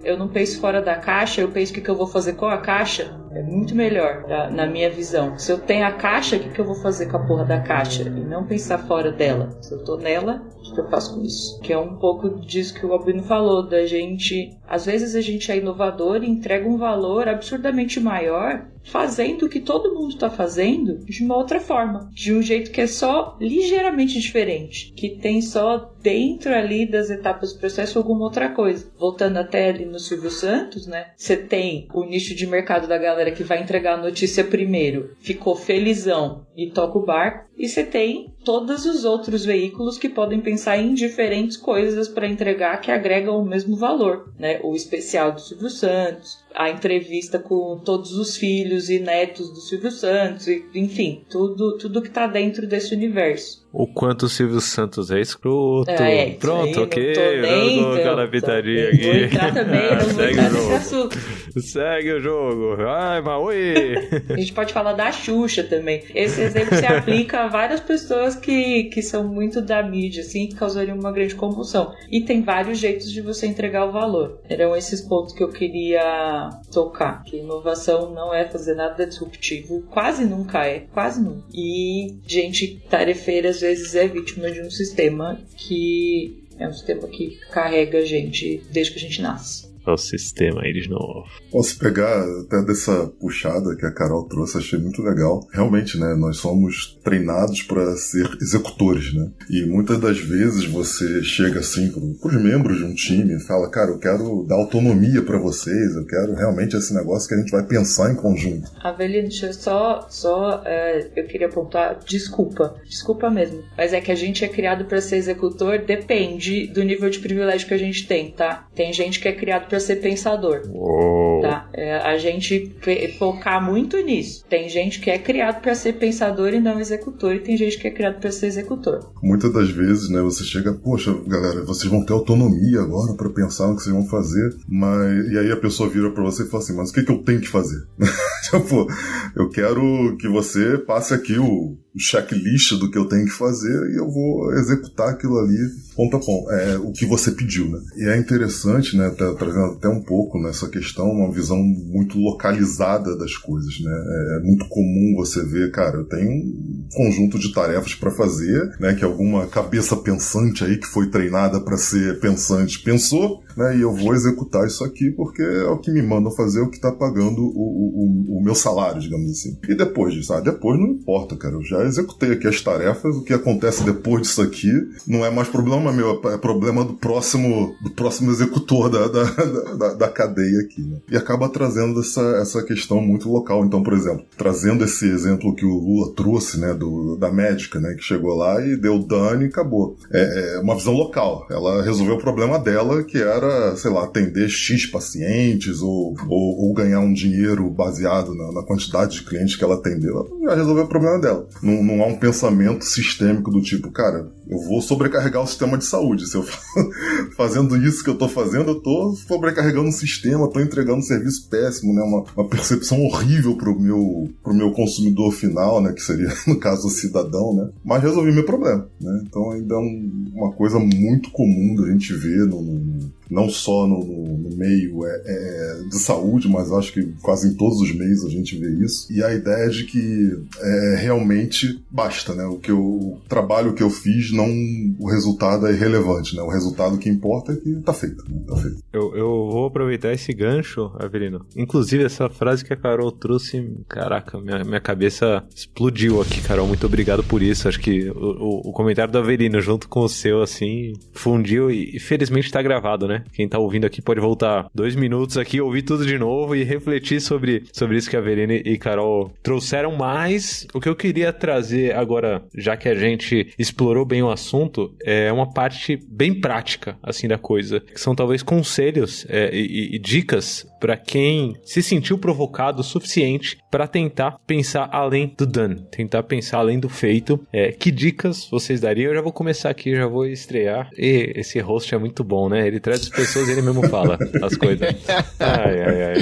eu não penso fora da caixa, eu penso o que eu vou fazer com a caixa. É muito melhor, na minha visão. Se eu tenho a caixa, o que eu vou fazer com a porra da caixa? E não pensar fora dela. Se eu tô nela, o que eu faço com isso? Que é um pouco disso que o Albino falou, da gente... Às vezes a gente é inovador e entrega um valor absurdamente maior fazendo o que todo mundo está fazendo de uma outra forma, de um jeito que é só ligeiramente diferente, que tem só dentro ali das etapas do processo alguma outra coisa. Voltando até ali no Silvio Santos, né? Você tem o nicho de mercado da galera que vai entregar a notícia primeiro, ficou felizão e toca o barco, e você tem todos os outros veículos que podem pensar em diferentes coisas para entregar que agregam o mesmo valor, né? O especial do Silvio Santos, a entrevista com todos os filhos e netos do Silvio Santos, enfim, tudo que tá dentro desse universo. O quanto o Silvio Santos é escroto. Pronto, ok. Vamos colocar na pitadinha aqui. Vou entrar também, não vou entrar nesse assunto. Segue o jogo. Ai, Maui. A gente pode falar da Xuxa também. Esse exemplo se aplica a várias pessoas que são muito da mídia, assim, que causariam uma grande comoção. E tem vários jeitos de você entregar o valor. Eram esses pontos que eu queria tocar. Que inovação não é fazer nada disruptivo. Quase nunca é. Quase nunca. E gente tarefeira às vezes é vítima de um sistema que é um sistema que carrega a gente desde que a gente nasce. O sistema aí de novo. Posso pegar até dessa puxada que a Carol trouxe, achei muito legal. Realmente, né, nós somos treinados para ser executores, né? E muitas das vezes você chega assim para os membros de um time e fala, cara, eu quero dar autonomia para vocês, eu quero realmente esse negócio que a gente vai pensar em conjunto. Avelino, deixa eu eu queria apontar, desculpa mesmo, mas é que a gente é criado para ser executor, depende do nível de privilégio que a gente tem, tá? Tem gente que é criado para ser pensador. Tá? A gente focar muito nisso. Tem gente que é criado para ser pensador e não executor, e tem gente que é criado para ser executor. Muitas das vezes, né, você chega, poxa, galera, vocês vão ter autonomia agora para pensar no que vocês vão fazer, e aí a pessoa vira para você e fala assim, mas o que eu tenho que fazer? Tipo, eu quero que você passe aqui o checklist do que eu tenho que fazer e eu vou executar aquilo ali ponto a ponto. É o que você pediu, né? E é interessante, né, trazendo até um pouco nessa questão, uma visão muito localizada das coisas, né? É muito comum você ver, cara, eu tenho um conjunto de tarefas para fazer, né, que alguma cabeça pensante aí que foi treinada para ser pensante pensou, né, e eu vou executar isso aqui porque é o que me mandam fazer, o que tá pagando o meu salário, digamos assim. E depois disso, depois não importa, cara, eu já executei aqui as tarefas, o que acontece depois disso aqui não é mais problema meu, é problema do próximo executor da cadeia aqui, né? E acaba trazendo essa questão muito local. Então, por exemplo, trazendo esse exemplo que o Lula trouxe, né, da médica, né, que chegou lá e deu dano e acabou. É uma visão local. Ela resolveu o problema dela, que era, sei lá, atender X pacientes ou ganhar um dinheiro baseado na quantidade de clientes que ela atendeu. Ela já resolveu o problema dela. Não há um pensamento sistêmico do tipo, cara, eu vou sobrecarregar o sistema de saúde. Se eu fazendo isso que eu tô fazendo, eu tô sobrecarregando o sistema, tô entregando um serviço péssimo, né? Uma percepção horrível pro meu consumidor final, né? Que seria, no caso, o cidadão, né? Mas resolvi meu problema, né? Então ainda é uma coisa muito comum da gente ver não só no meio de saúde, mas acho que quase em todos os meios a gente vê isso. E a ideia de que realmente basta, né? O trabalho que eu fiz, o resultado é irrelevante, né? O resultado que importa é que tá feito, né? Tá feito. Eu vou aproveitar esse gancho, Avelino. Inclusive, essa frase que a Carol trouxe, caraca, minha cabeça explodiu aqui, Carol. Muito obrigado por isso. Acho que o comentário do Avelino junto com o seu, assim, fundiu e felizmente tá gravado, né? Quem tá ouvindo aqui pode voltar 2 minutos aqui, ouvir tudo de novo e refletir sobre isso que a Avelino e Carol trouxeram. Mas o que eu queria trazer agora, já que a gente explorou bem o assunto, é uma parte bem prática, assim, da coisa, que são talvez conselhos e dicas para quem se sentiu provocado o suficiente para tentar pensar além do done, tentar pensar além do feito. Que dicas vocês dariam? Eu já vou começar aqui, já vou estrear. E esse host é muito bom, né? Ele traz as pessoas e ele mesmo fala as coisas. Ai.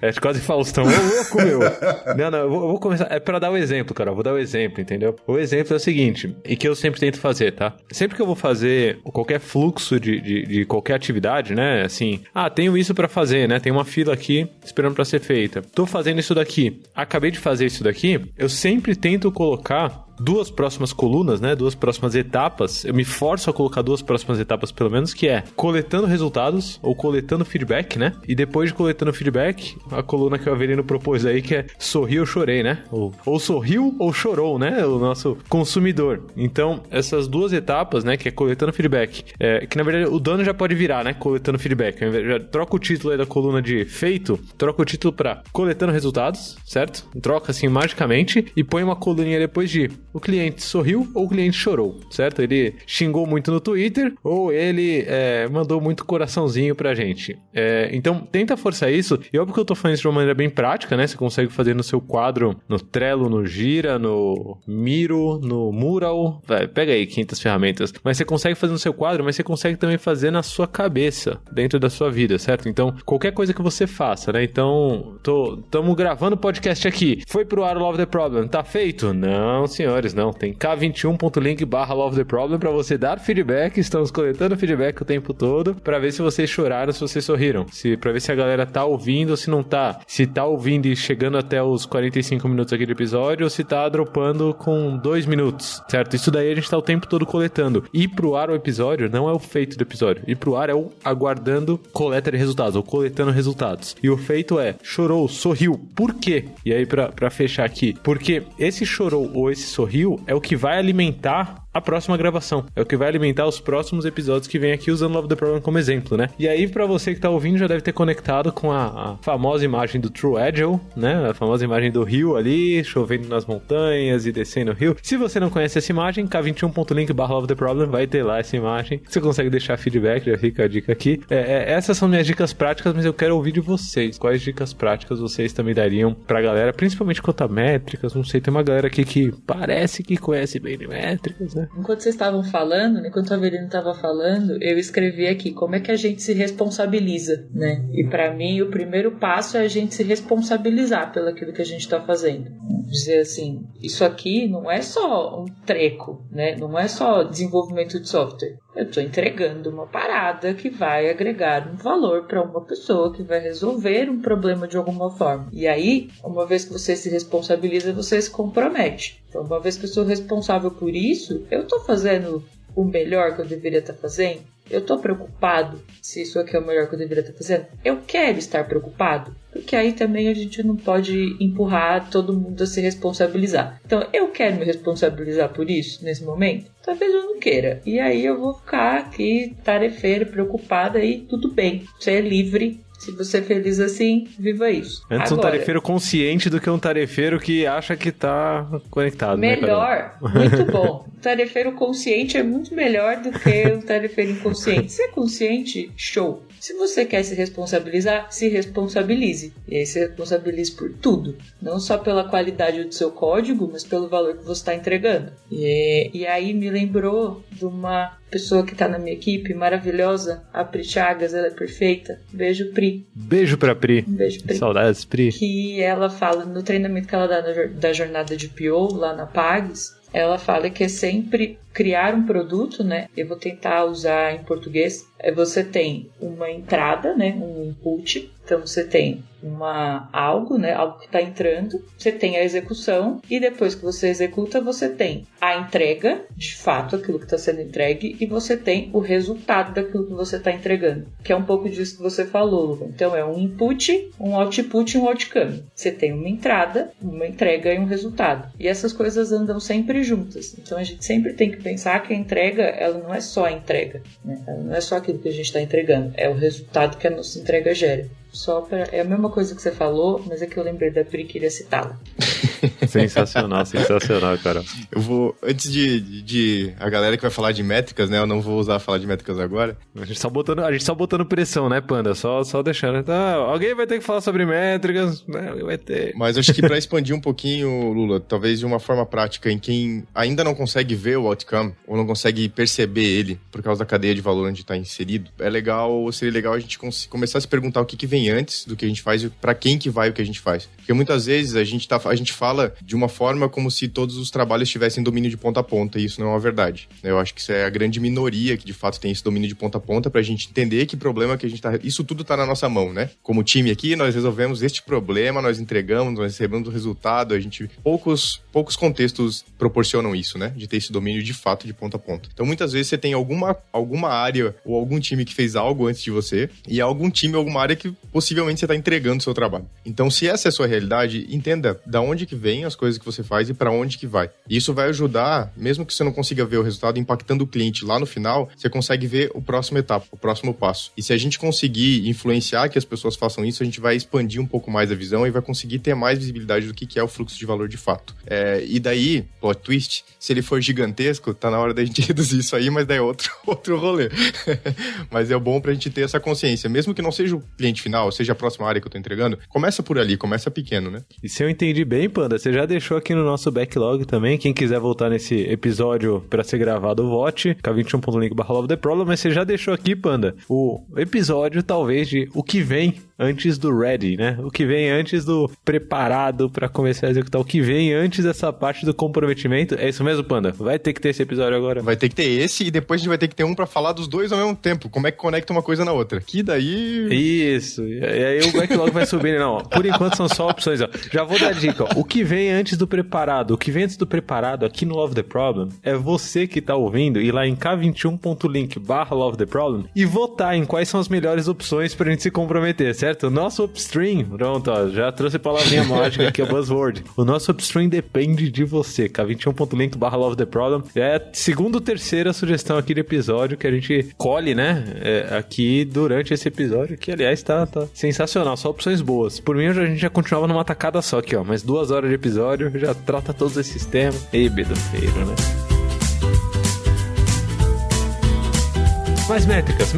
É quase Faustão. Ô, louco, meu! Não, eu vou começar. É pra dar o exemplo, cara. Eu vou dar o exemplo, entendeu? O exemplo é o seguinte, e que eu sempre tento fazer, tá? Sempre que eu vou fazer qualquer fluxo de qualquer atividade, né? Assim, tenho isso pra fazer, né? Tem uma fila aqui esperando pra ser feita. Tô fazendo isso daqui. Acabei de fazer isso daqui. Eu sempre tento colocar 2 próximas colunas, né? 2 próximas etapas. Eu me forço a colocar 2 próximas etapas, pelo menos, que é coletando resultados ou coletando feedback, né? E depois de coletando feedback, a coluna que o Avelino propôs aí, que é sorri ou chorei, né? Ou sorriu ou chorou, né? O nosso consumidor. Então, essas 2 etapas, né? Que é coletando feedback, que na verdade o dono já pode virar, né? Coletando feedback. Já troca o título aí da coluna de feito, troca o título pra coletando resultados, certo? Troca assim magicamente e põe uma coluninha depois de o cliente sorriu ou o cliente chorou, certo? Ele xingou muito no Twitter ou ele mandou muito coraçãozinho pra gente. Então, tenta forçar isso. E óbvio que eu tô falando isso de uma maneira bem prática, né? Você consegue fazer no seu quadro, no Trello, no Gira, no Miro, no Mural. Pega aí 500 ferramentas. Mas você consegue fazer no seu quadro, mas você consegue também fazer na sua cabeça, dentro da sua vida, certo? Então, qualquer coisa que você faça, né? Então, estamos gravando o podcast aqui. Foi pro ar o Love the Problem. Tá feito? Não, senhores, não. Tem k21.link/Love the Problem pra você dar feedback. Estamos coletando feedback o tempo todo pra ver se vocês choraram, se vocês sorriram. Pra ver se a galera tá ouvindo ou se não tá. Se tá ouvindo e chegando até os 45 minutos aqui do episódio ou se tá dropando com 2 minutos, certo? Isso daí a gente tá o tempo todo coletando. Ir pro ar o episódio não é o feito do episódio. Ir pro ar é o aguardando coleta de resultados, ou coletando resultados. E o feito é, chorou, sorriu. Por quê? E aí, pra fechar aqui, porque esse chorou ou esse sorriu é o que vai alimentar a próxima gravação. É o que vai alimentar os próximos episódios que vem aqui usando Love the Problem como exemplo, né? E aí, pra você que tá ouvindo, já deve ter conectado com a famosa imagem do True Agile, né? A famosa imagem do rio ali, chovendo nas montanhas e descendo o rio. Se você não conhece essa imagem, k21.link/Love the Problem vai ter lá essa imagem. Você consegue deixar feedback, já fica a dica aqui. Essas são minhas dicas práticas, mas eu quero ouvir de vocês. Quais dicas práticas vocês também dariam pra galera, principalmente quanto a métricas? Não sei, tem uma galera aqui que parece que conhece bem de métricas, né? Enquanto vocês estavam falando, enquanto a Avelino estava falando, eu escrevi aqui como é que a gente se responsabiliza, né? E para mim, o primeiro passo é a gente se responsabilizar pelo aquilo que a gente está fazendo. Dizer assim, isso aqui não é só um treco, né? Não é só desenvolvimento de software. Eu estou entregando uma parada que vai agregar um valor para uma pessoa, que vai resolver um problema de alguma forma. E aí, uma vez que você se responsabiliza, você se compromete. Então, uma vez que eu sou responsável por isso, eu estou fazendo o melhor que eu deveria estar fazendo? Eu estou preocupado se isso aqui é o melhor que eu deveria estar fazendo? Eu quero estar preocupado? Porque aí também a gente não pode empurrar todo mundo a se responsabilizar. Então, eu quero me responsabilizar por isso nesse momento? Talvez eu não queira. E aí eu vou ficar aqui tarefeira, preocupada e tudo bem. Você é livre. Se você é feliz assim, viva isso. Antes agora, um tarefeiro consciente do que um tarefeiro que acha que tá conectado. Melhor, né, muito bom. Um tarefeiro consciente é muito melhor do que um tarefeiro inconsciente. Se é consciente, show. Se você quer se responsabilizar, se responsabilize. E aí se responsabilize por tudo. Não só pela qualidade do seu código, mas pelo valor que você está entregando. E aí me lembrou de uma pessoa que está na minha equipe, maravilhosa, a Pri Chagas, ela é perfeita. Beijo, Pri. Beijo pra Pri. Um beijo, Pri. Saudades, Pri. Que ela fala, no treinamento que ela dá da jornada de PO, lá na Pags, ela fala que é sempre criar um produto, né? Eu vou tentar usar em português. Você tem uma entrada, né? Um input. Então, você tem algo, né? Algo que está entrando. Você tem a execução. E depois que você executa, você tem a entrega, de fato, aquilo que está sendo entregue. E você tem o resultado daquilo que você está entregando. Que é um pouco disso que você falou. Então, é um input, um output e um outcome. Você tem uma entrada, uma entrega e um resultado. E essas coisas andam sempre juntas. Então, a gente sempre tem que pensar que a entrega, ela não é só a entrega, né? Ela não é só aquilo que a gente está entregando, é o resultado que a nossa entrega gera. É a mesma coisa que você falou, mas é que eu lembrei da Pri e queria citá-la. Sensacional, cara. Eu vou, antes de a galera que vai falar de métricas, né, eu não vou usar falar de métricas agora. A gente só botando pressão, né, Panda? Só deixando. Tá, alguém vai ter que falar sobre métricas, né? Vai ter. Mas acho que para expandir um pouquinho, Lula, talvez de uma forma prática, em quem ainda não consegue ver o outcome, ou não consegue perceber ele, por causa da cadeia de valor onde está inserido, seria legal a gente começar a se perguntar o que vem antes do que a gente faz e para quem que vai o que a gente faz. Porque muitas vezes a gente fala de uma forma como se todos os trabalhos tivessem domínio de ponta a ponta, e isso não é uma verdade. Eu acho que isso é a grande minoria que de fato tem esse domínio de ponta a ponta, pra gente entender que problema que a gente tá... Isso tudo tá na nossa mão, né? Como time aqui, nós resolvemos este problema, nós entregamos, nós recebemos o resultado, poucos contextos proporcionam isso, né? De ter esse domínio de fato de ponta a ponta. Então muitas vezes você tem alguma área ou algum time que fez algo antes de você, e algum time, alguma área que possivelmente você está entregando o seu trabalho. Então, se essa é a sua realidade, entenda da onde que vem as coisas que você faz e para onde que vai. E isso vai ajudar, mesmo que você não consiga ver o resultado impactando o cliente lá no final, você consegue ver o próximo etapa, o próximo passo. E se a gente conseguir influenciar que as pessoas façam isso, a gente vai expandir um pouco mais a visão e vai conseguir ter mais visibilidade do que é o fluxo de valor de fato. E daí, plot twist, se ele for gigantesco, tá na hora da gente reduzir isso aí, mas daí é outro rolê. Mas é bom pra gente ter essa consciência. Mesmo que não seja o cliente final, seja a próxima área que eu tô entregando, começa por ali, começa pequeno, né? E se eu entendi bem, Panda, você já deixou aqui no nosso backlog também, quem quiser voltar nesse episódio pra ser gravado, vote, k21.link/LoveTheProblem, mas você já deixou aqui, Panda, o episódio, talvez, de o que vem antes do ready, né? O que vem antes do preparado pra começar a executar, o que vem antes dessa parte do comprometimento. É isso mesmo, Panda? Vai ter que ter esse episódio agora. Vai ter que ter esse e depois a gente vai ter que ter um pra falar dos dois ao mesmo tempo. Como é que conecta uma coisa na outra? Que daí... Isso. E aí o backlog vai subir, não. Ó. Por enquanto são só opções, ó. Já vou dar a dica, ó. O que vem antes do preparado? O que vem antes do preparado aqui no Love the Problem é você que tá ouvindo ir lá em k21.link/LoveTheProblem e votar em quais são as melhores opções pra gente se comprometer, certo? O nosso upstream, pronto, ó, já trouxe a palavrinha mágica aqui, o buzzword. O nosso upstream depende de você, k21.link/LoveTheProblem. É a segunda ou terceira sugestão aqui do episódio que a gente colhe, né, aqui durante esse episódio, que aliás tá sensacional, só opções boas. Por mim, a gente já continuava numa tacada só aqui, ó, mas 2 horas de episódio, já trata todos esses temas. Ei, bedofeiro, né? Mas métricas.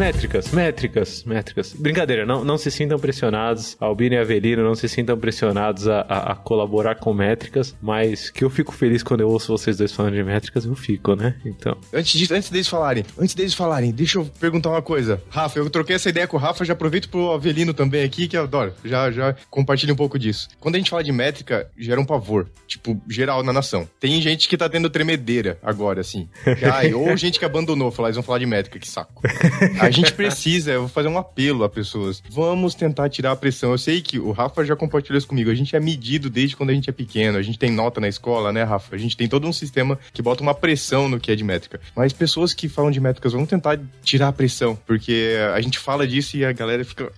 Brincadeira, não se sintam pressionados. Albino e Avelino não se sintam pressionados a colaborar com métricas, mas que eu fico feliz quando eu ouço vocês dois falando de métricas, eu fico, né? Então. Antes deles falarem, deixa eu perguntar uma coisa. Rafa, eu troquei essa ideia com o Rafa, já aproveito pro Avelino também aqui, que eu adoro. Já compartilho um pouco disso. Quando a gente fala de métrica, gera um pavor, tipo, geral na nação. Tem gente que tá tendo tremedeira agora, assim. Ou gente que abandonou, eles vão falar de métrica, que saco. A gente precisa, eu vou fazer um apelo a pessoas. Vamos tentar tirar a pressão. Eu sei que o Rafa já compartilhou isso comigo. A gente é medido desde quando a gente é pequeno. A gente tem nota na escola, né, Rafa? A gente tem todo um sistema que bota uma pressão no que é de métrica. Mas pessoas que falam de métricas vão tentar tirar a pressão, porque a gente fala disso e a galera fica,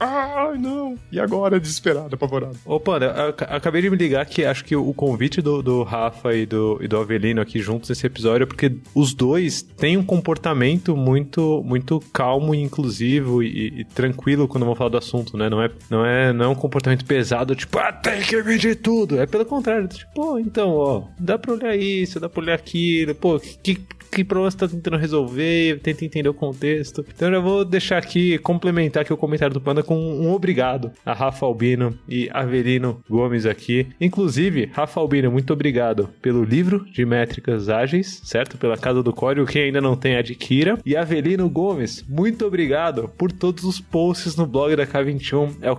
não. E agora, desesperada, apavorada. Ô, Panda, eu acabei de me ligar que acho que o convite do Rafa e do Avelino aqui juntos nesse episódio é porque os dois têm um comportamento muito calmo e inclusivo e tranquilo quando vão falar do assunto, né? Não é um comportamento pesado, tipo, tem que medir tudo. É pelo contrário, tipo, então, dá pra olhar isso, dá pra olhar aquilo, que problema você tá tentando resolver, tenta entender o contexto. Então eu já vou deixar aqui, complementar aqui o comentário do Panda com um obrigado a Rafa Albino e Avelino Gomes aqui. Inclusive, Rafa Albino, muito obrigado pelo livro de métricas ágeis, certo? Pela Casa do Código, quem ainda não tem, adquira. E Avelino Gomes, muito obrigado por todos os posts no blog da K21. É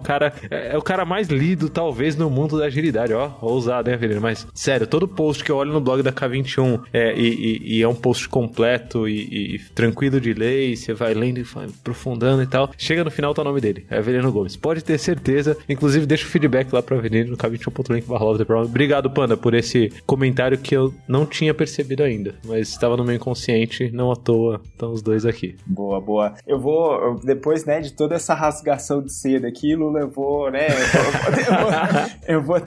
o cara mais lido, talvez, no mundo da agilidade. Ousado, hein, Avelino? Mas, sério, todo post que eu olho no blog da K21 e é um post completo e tranquilo de ler, e você vai lendo e vai aprofundando e tal. Chega no final, tá o nome dele, é Avelino Gomes. Pode ter certeza. Inclusive, deixa o feedback lá pra Avelino no k21.link/LoveTheProblem. Obrigado, Panda, por esse comentário que eu não tinha percebido ainda, mas estava no meu inconsciente, não à toa, estão os dois aqui. Boa. Eu vou, depois, né, de toda essa rasgação de seda aqui, Lula, eu vou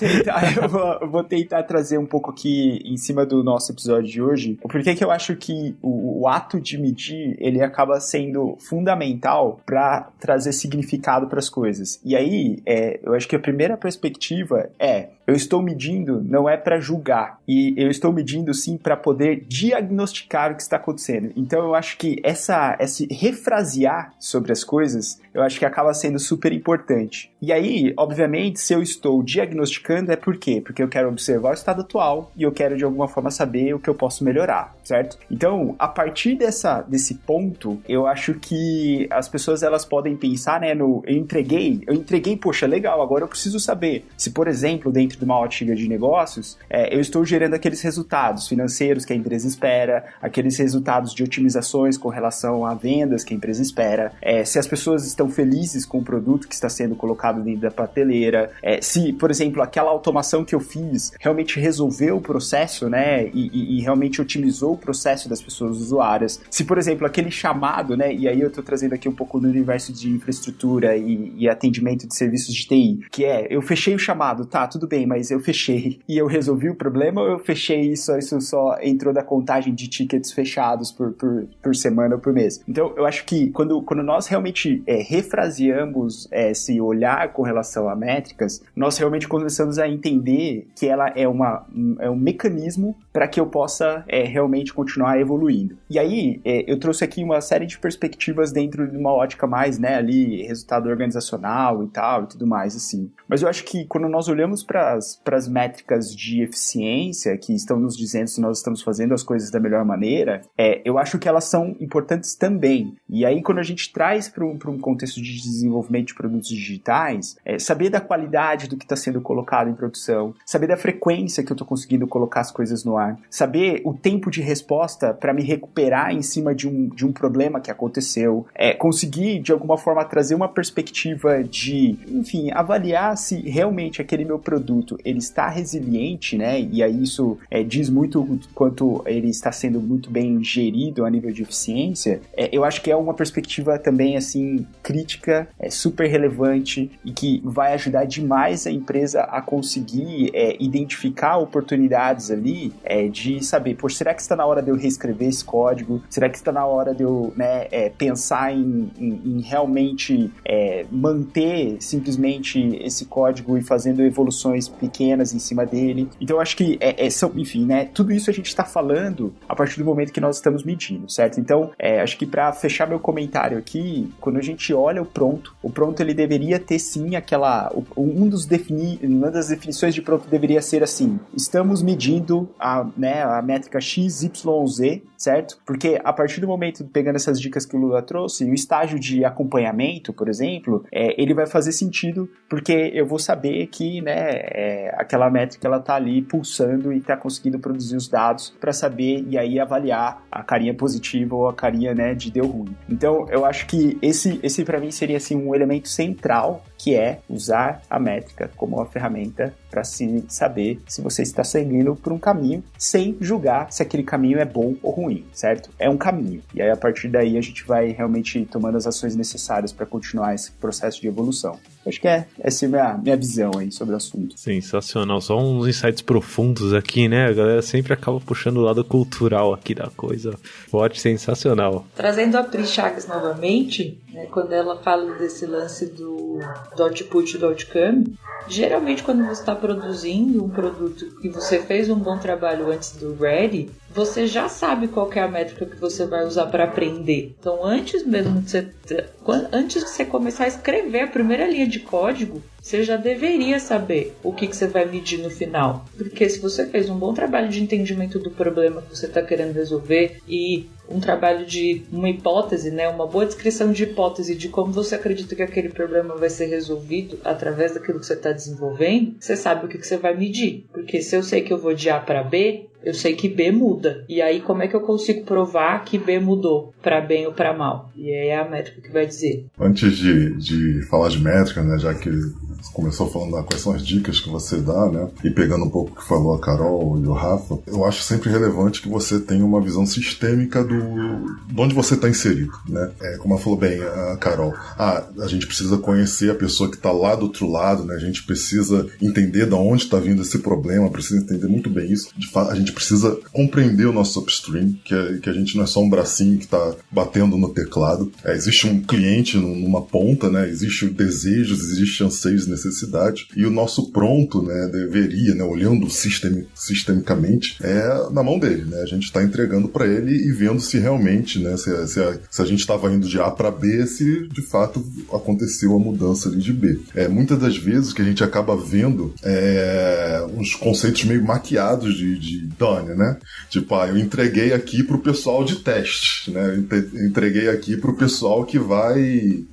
tentar trazer um pouco aqui em cima do nosso episódio de hoje, porque que eu acho que o ato de medir, ele acaba sendo fundamental para trazer significado para as coisas. E aí, eu acho que a primeira perspectiva eu estou medindo não é para julgar, e eu estou medindo sim para poder diagnosticar o que está acontecendo. Então eu acho que esse refrasear sobre as coisas, eu acho que acaba sendo super importante. E aí, obviamente, se eu estou diagnosticando, é por quê? Porque eu quero observar o estado atual e eu quero de alguma forma saber o que eu posso melhorar, certo? Então, a partir desse ponto, eu acho que as pessoas elas podem pensar, né, eu entreguei, poxa, legal, agora eu preciso saber se, por exemplo, dentro de uma ótica de negócios, eu estou gerando aqueles resultados financeiros que a empresa espera, aqueles resultados de otimizações com relação a vendas que a empresa espera, se as pessoas estão estão felizes com o produto que está sendo colocado dentro da prateleira, se, por exemplo, aquela automação que eu fiz realmente resolveu o processo, né, e realmente otimizou o processo das pessoas usuárias. Se, por exemplo, aquele chamado, né, e aí eu estou trazendo aqui um pouco do universo de infraestrutura e atendimento de serviços de TI, que eu fechei o chamado, tá, tudo bem, mas eu fechei e eu resolvi o problema, ou eu fechei isso só entrou da contagem de tickets fechados por semana ou por mês? Então, eu acho que quando nós realmente refraseamos esse olhar com relação a métricas, nós realmente começamos a entender que ela é um mecanismo para que eu possa realmente continuar evoluindo. E aí, eu trouxe aqui uma série de perspectivas dentro de uma ótica mais, né, ali, resultado organizacional e tal, e tudo mais, assim. Mas eu acho que quando nós olhamos para as métricas de eficiência, que estão nos dizendo se nós estamos fazendo as coisas da melhor maneira, eu acho que elas são importantes também. E aí, quando a gente traz para um contexto de desenvolvimento de produtos digitais, saber da qualidade do que está sendo colocado em produção, saber da frequência que eu estou conseguindo colocar as coisas no ar, saber o tempo de resposta para me recuperar em cima de um problema que aconteceu, conseguir, de alguma forma, trazer uma perspectiva de, enfim, avaliar se realmente aquele meu produto, ele está resiliente, né, e aí isso diz muito quanto ele está sendo muito bem gerido a nível de eficiência. Eu acho que é uma perspectiva também, assim, crítica, super relevante e que vai ajudar demais a empresa a conseguir identificar oportunidades ali de saber, poxa, será que está na hora de eu reescrever esse código? Será que está na hora de eu, né, pensar em realmente manter simplesmente esse código e fazendo evoluções pequenas em cima dele? Então eu acho que enfim, né, tudo isso a gente está falando a partir do momento que nós estamos medindo, certo? Então, acho que para fechar meu comentário aqui, quando a gente olha o pronto ele deveria ter sim uma das definições de pronto deveria ser assim: estamos medindo a métrica XYZ, certo? Porque a partir do momento, pegando essas dicas que o Lula trouxe, o estágio de acompanhamento, por exemplo, ele vai fazer sentido, porque eu vou saber que, né, aquela métrica ela tá ali pulsando e tá conseguindo produzir os dados para saber e aí avaliar a carinha positiva ou a carinha, né, de deu ruim. Então, eu acho que esse para mim seria assim um elemento central, que é usar a métrica como uma ferramenta para se saber se você está seguindo por um caminho, sem julgar se aquele caminho é bom ou ruim, certo? É um caminho. E aí, a partir daí, a gente vai realmente tomando as ações necessárias para continuar esse processo de evolução. Acho que essa é a minha visão aí sobre o assunto. Sensacional. Só uns insights profundos aqui, né? A galera sempre acaba puxando o lado cultural aqui da coisa. Forte, sensacional. Trazendo a Pri Chagas novamente, né, quando ela fala desse lance do output e do outcome, geralmente quando você está produzindo um produto e você fez um bom trabalho antes do ready, você já sabe qual que é a métrica que você vai usar para aprender. Então, antes de você começar a escrever a primeira linha de código, você já deveria saber o que você vai medir no final. Porque se você fez um bom trabalho de entendimento do problema que você está querendo resolver e um trabalho de uma hipótese, né, uma boa descrição de hipótese de como você acredita que aquele problema vai ser resolvido através daquilo que você está desenvolvendo, você sabe o que você vai medir. Porque se eu sei que eu vou de A para B, eu sei que B muda. E aí, como é que eu consigo provar que B mudou para bem ou para mal? E aí é a métrica que vai dizer. Antes de falar de métrica, né, já que você começou falando quais são as dicas que você dá, né, e pegando um pouco o que falou a Carol e o Rafa, eu acho sempre relevante que você tenha uma visão sistêmica de onde você está inserido, né? Como ela falou bem, a Carol, a gente precisa conhecer a pessoa que está lá do outro lado, né? A gente precisa entender de onde está vindo esse problema, precisa entender muito bem isso. De fato, a gente precisa compreender o nosso upstream, que a gente não é só um bracinho que está batendo no teclado. Existe um cliente numa ponta, né? Existe desejos, existe anseios e necessidades, e o nosso pronto, né, deveria, né, olhando sistemicamente, na mão dele, né? A gente está entregando para ele e vendo se realmente, né, se a gente estava indo de A para B, se de fato aconteceu a mudança ali de B. Muitas das vezes que a gente acaba vendo uns conceitos meio maquiados de done, né? Tipo, eu entreguei aqui pro pessoal de teste, né? Eu entreguei aqui pro pessoal que vai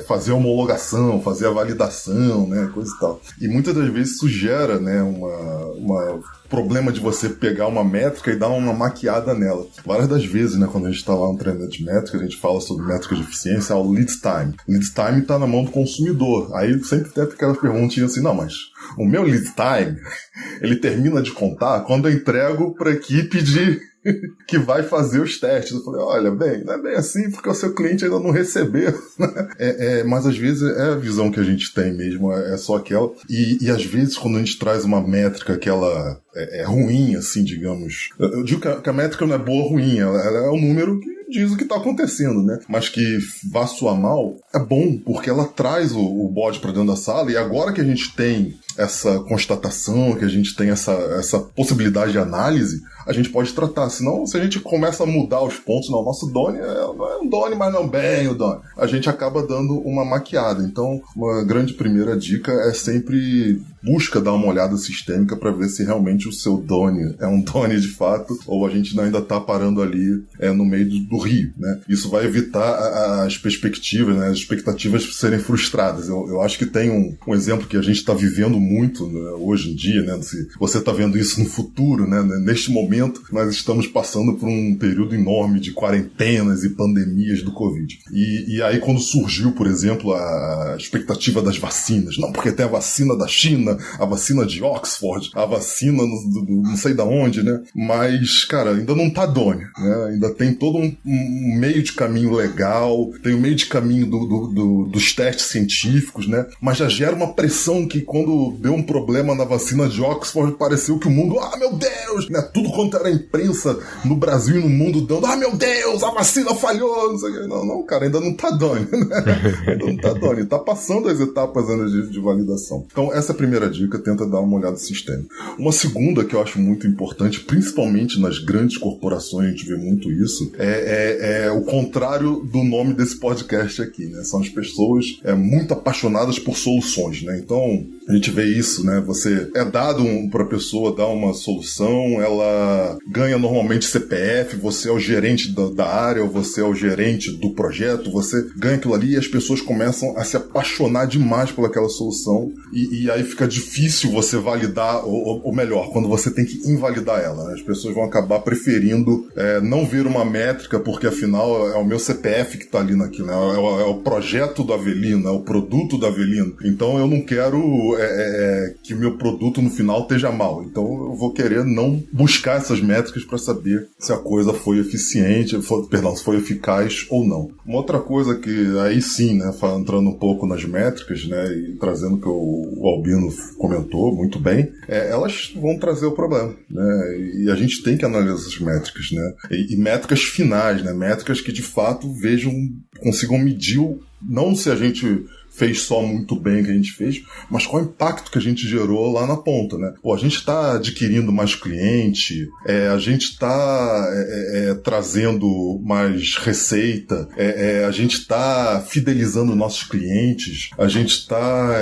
fazer a homologação, fazer a validação validação, né, coisa e tal. E muitas das vezes isso gera, né, uma problema de você pegar uma métrica e dar uma maquiada nela. Várias das vezes, né, quando a gente está lá no treinamento de métrica, a gente fala sobre métrica de eficiência, é o lead time. Lead time está na mão do consumidor. Aí sempre tem aquelas perguntinhas assim, não, mas o meu lead time, ele termina de contar quando eu entrego para a equipe que vai fazer os testes. Eu falei, olha, bem, não é bem assim, porque o seu cliente ainda não recebeu. Mas às vezes é a visão que a gente tem mesmo, é só aquela. E às vezes quando a gente traz uma métrica que ela é ruim, assim, digamos. Eu digo que a métrica não é boa ou ruim, ela é um número que diz o que está acontecendo, né? Mas que vá soar mal, é bom, porque ela traz o bode para dentro da sala, e agora que a gente tem essa constatação, que a gente tem essa possibilidade de análise, a gente pode tratar. Senão, se a gente começa a mudar os pontos, não, nosso Doni não é um Doni, mas não bem o Doni. A gente acaba dando uma maquiada. Então, uma grande primeira dica é sempre busca dar uma olhada sistêmica para ver se realmente o seu Doni é um Doni de fato, ou a gente ainda está parando ali no meio do rio, né? Isso vai evitar as perspectivas, né, as expectativas serem frustradas. Eu acho que tem um exemplo que a gente está vivendo muito, né, hoje em dia, né? Se você está vendo isso no futuro, né? Neste momento, nós estamos passando por um período enorme de quarentenas e pandemias do Covid. E aí, quando surgiu, por exemplo, a expectativa das vacinas, não, porque tem a vacina da China, a vacina de Oxford, a vacina não sei da onde, né? Mas, cara, ainda não tá Doni, né? Ainda tem todo um meio de caminho legal, tem um meio de caminho dos testes científicos, né? Mas já gera uma pressão que quando deu um problema na vacina de Oxford, pareceu que o mundo, meu Deus, né? Tudo quanto era imprensa no Brasil e no mundo dando, meu Deus, a vacina falhou, não sei o que. Não, cara, ainda não tá Doni, né? Ainda não tá Doni, tá passando as etapas ainda de validação. Então, essa é a primeira dica, tenta dar uma olhada sistêmica. Uma segunda que eu acho muito importante, principalmente nas grandes corporações, a gente vê muito isso, é o contrário do nome desse podcast aqui, né? São as pessoas muito apaixonadas por soluções, né? Então, a gente vê isso, né? Você é dado para a pessoa dar uma solução, ela ganha normalmente CPF, você é o gerente da área, ou você é o gerente do projeto, você ganha aquilo ali e as pessoas começam a se apaixonar demais por aquela solução e aí fica difícil você validar, ou melhor, quando você tem que invalidar ela, né? As pessoas vão acabar preferindo não ver uma métrica, porque afinal é o meu CPF que está ali naquilo, né? É o projeto do Avelino, é o produto do Avelino. Então eu não quero que o meu produto no final esteja mal. Então eu vou querer não buscar essas métricas para saber se a coisa foi eficiente, se foi eficaz ou não. Uma outra coisa que aí sim, né, entrando um pouco nas métricas, né, e trazendo o que o Albino comentou muito bem, elas vão trazer o problema, né, e a gente tem que analisar essas métricas, né, e métricas finais, né, métricas que de fato consigam medir não se a gente fez só muito bem o que a gente fez, mas qual o impacto que a gente gerou lá na ponta, né? A gente está adquirindo mais cliente, a gente está trazendo mais receita, a gente está fidelizando nossos clientes, a gente está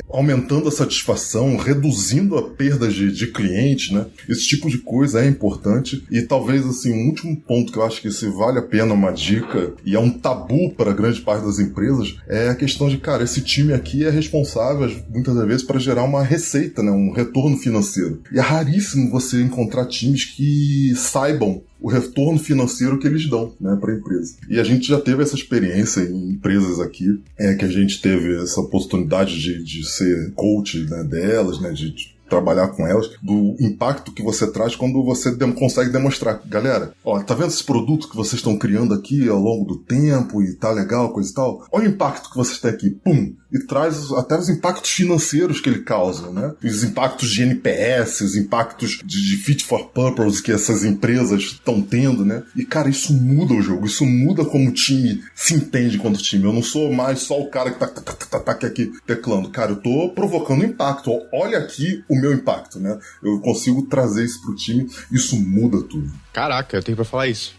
aumentando a satisfação, reduzindo a perda de clientes, né? Esse tipo de coisa é importante e talvez, assim, um último ponto que eu acho que se vale a pena uma dica e é um tabu para grande parte das empresas é a questão de, cara, esse time aqui é responsável muitas das vezes para gerar uma receita, né, um retorno financeiro. E é raríssimo você encontrar times que saibam o retorno financeiro que eles dão, né, para a empresa. E a gente já teve essa experiência em empresas aqui, que a gente teve essa oportunidade de ser coach, né, delas, né, de trabalhar com elas, do impacto que você traz quando você consegue demonstrar. Galera, tá vendo esse produto que vocês estão criando aqui ao longo do tempo e tá legal, coisa e tal? Olha o impacto que vocês têm aqui. Pum! E traz até os impactos financeiros que ele causa, né? Os impactos de NPS, os impactos de fit for purpose que essas empresas estão tendo, né? E, cara, isso muda o jogo. Isso muda como o time se entende enquanto time. Eu não sou mais só o cara que tá aqui teclando. Cara, eu tô provocando impacto. Olha aqui o meu impacto, né? Eu consigo trazer isso pro time. Isso muda tudo. Caraca, eu tenho pra falar isso.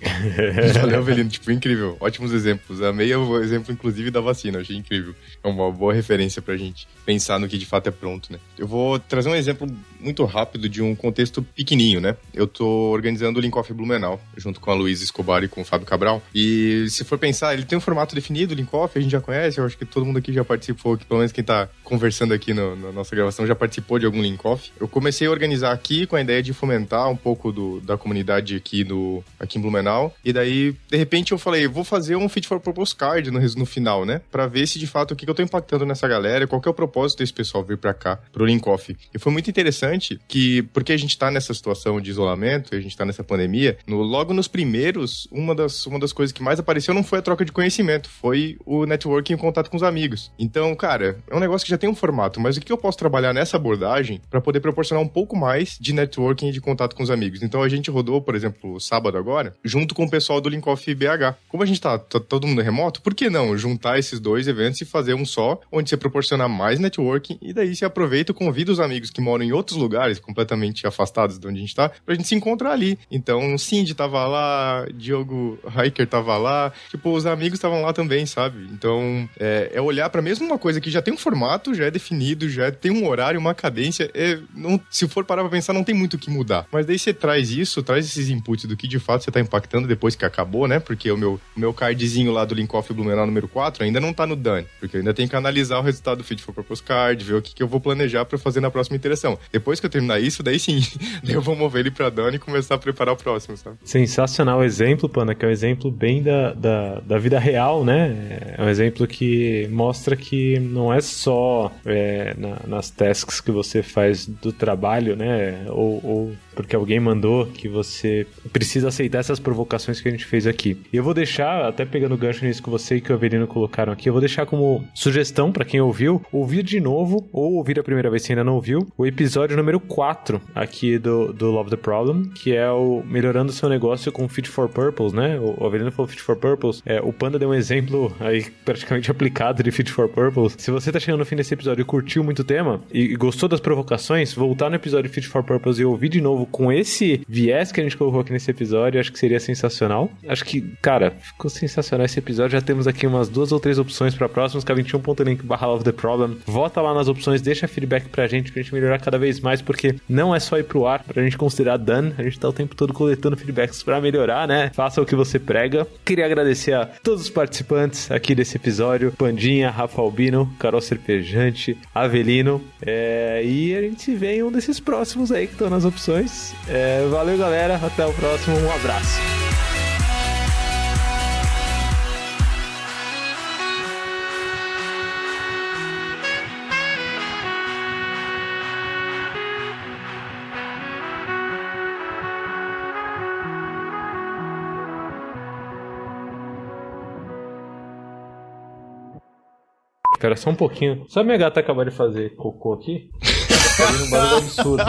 Valeu, Avelino. Incrível. Ótimos exemplos. Amei o exemplo, inclusive, da vacina. Achei incrível. É uma boa referência pra gente pensar no que de fato é pronto, né? Eu vou trazer um exemplo muito rápido de um contexto pequenininho, né? Eu tô organizando o Linkoff Blumenau, junto com a Luísa Escobar e com o Fábio Cabral. E se for pensar, ele tem um formato definido, o Linkoff, a gente já conhece, eu acho que todo mundo aqui já participou, que pelo menos quem tá conversando aqui na nossa gravação já participou de algum Linkoff. Eu comecei a organizar aqui com a ideia de fomentar um pouco da comunidade aqui em Blumenau. E daí, de repente, eu falei, vou fazer um Fit for Purpose Card no final, né? Pra ver se de fato o que eu tô impactando nessa galera, qual que é o propósito desse pessoal vir pra cá, pro Linkoff. E foi muito interessante porque a gente tá nessa situação de isolamento, a gente tá nessa pandemia, logo nos primeiros, uma das coisas que mais apareceu não foi a troca de conhecimento, foi o networking e o contato com os amigos. Então, cara, é um negócio que já tem um formato, mas o que eu posso trabalhar nessa abordagem pra poder proporcionar um pouco mais de networking e de contato com os amigos? Então, a gente rodou, por exemplo, sábado agora, junto com o pessoal do Linkoff BH. Como a gente tá todo mundo remoto, por que não juntar esses dois eventos e fazer um só, onde você proporciona mais networking e daí você aproveita e convida os amigos que moram em outros lugares, completamente afastados de onde a gente tá, pra gente se encontrar ali. Então, Cindy tava lá, Diogo Hiker tava lá, tipo, os amigos estavam lá também, sabe? Então, é olhar pra mesmo uma coisa que já tem um formato, já é definido, já tem um horário, uma cadência, se for parar pra pensar, não tem muito o que mudar. Mas daí você traz esses inputs do que de fato você tá impactando depois que acabou, né? Porque o meu cardzinho lá do Linkoff Blumenau número 4 ainda não tá no Done, porque eu ainda tenho que analisar o resultado do Fit for Purpose Card, ver o que eu vou planejar pra fazer na próxima interação. Depois que eu terminar isso, daí sim, daí eu vou mover ele pra Done e começar a preparar o próximo, sabe? Sensacional exemplo, Panda, que é um exemplo bem da vida real, né? É um exemplo que mostra que não é só nas tasks que você faz do trabalho, né? Ou porque alguém mandou, que você precisa aceitar essas provocações que a gente fez aqui. E eu vou deixar, até pegando o gancho nisso que você e que o Avelino colocaram aqui, eu vou deixar como sugestão pra quem ouviu, ouvir de novo, ou ouvir a primeira vez se ainda não ouviu, o episódio número 4 aqui do Love the Problem, que é o Melhorando o Seu Negócio com Fit for Purpose, né? O Avelino falou Fit for Purpose, o Panda deu um exemplo aí praticamente aplicado de Fit for Purpose. Se você tá chegando no fim desse episódio e curtiu muito o tema, e gostou das provocações, voltar no episódio Fit for Purpose e ouvir de novo com esse viés que a gente colocou aqui nesse episódio, acho que seria sensacional. Acho que, cara, ficou sensacional esse episódio. Já temos aqui umas 2 ou 3 opções para próximos, k21.link/LoveTheProblem. Vota lá nas opções, deixa feedback pra gente melhorar cada vez mais, porque não é só ir pro ar pra gente considerar done, a gente tá o tempo todo coletando feedbacks pra melhorar, né? Faça o que você prega. Queria agradecer a todos os participantes aqui desse episódio, Pandinha, Rafa Albino, Carol Serpejante, Avelino, e a gente se vê em um desses próximos aí que estão nas opções. Valeu, galera, até o próximo, um abraço. Espera só um pouquinho. Só minha gata acabou de fazer cocô aqui. Tá fazendo um barulho absurdo.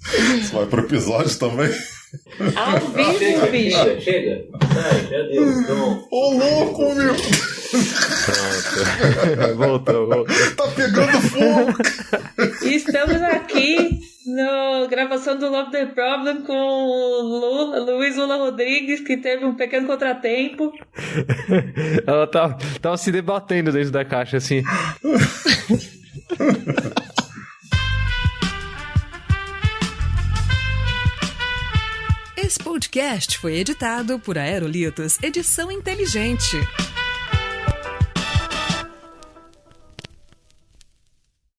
Você vai pro episódio também? Ao vivo, bicho. Chega. Sai, já deu. Então... Ô, louco, meu! Pronto. Voltou. Tá pegando fogo! Estamos aqui na gravação do Love the Problem com o Luiz Lula Rodrigues, que teve um pequeno contratempo. Ela tava se debatendo dentro da caixa, assim. Esse podcast foi editado por Aerolitos Edição Inteligente.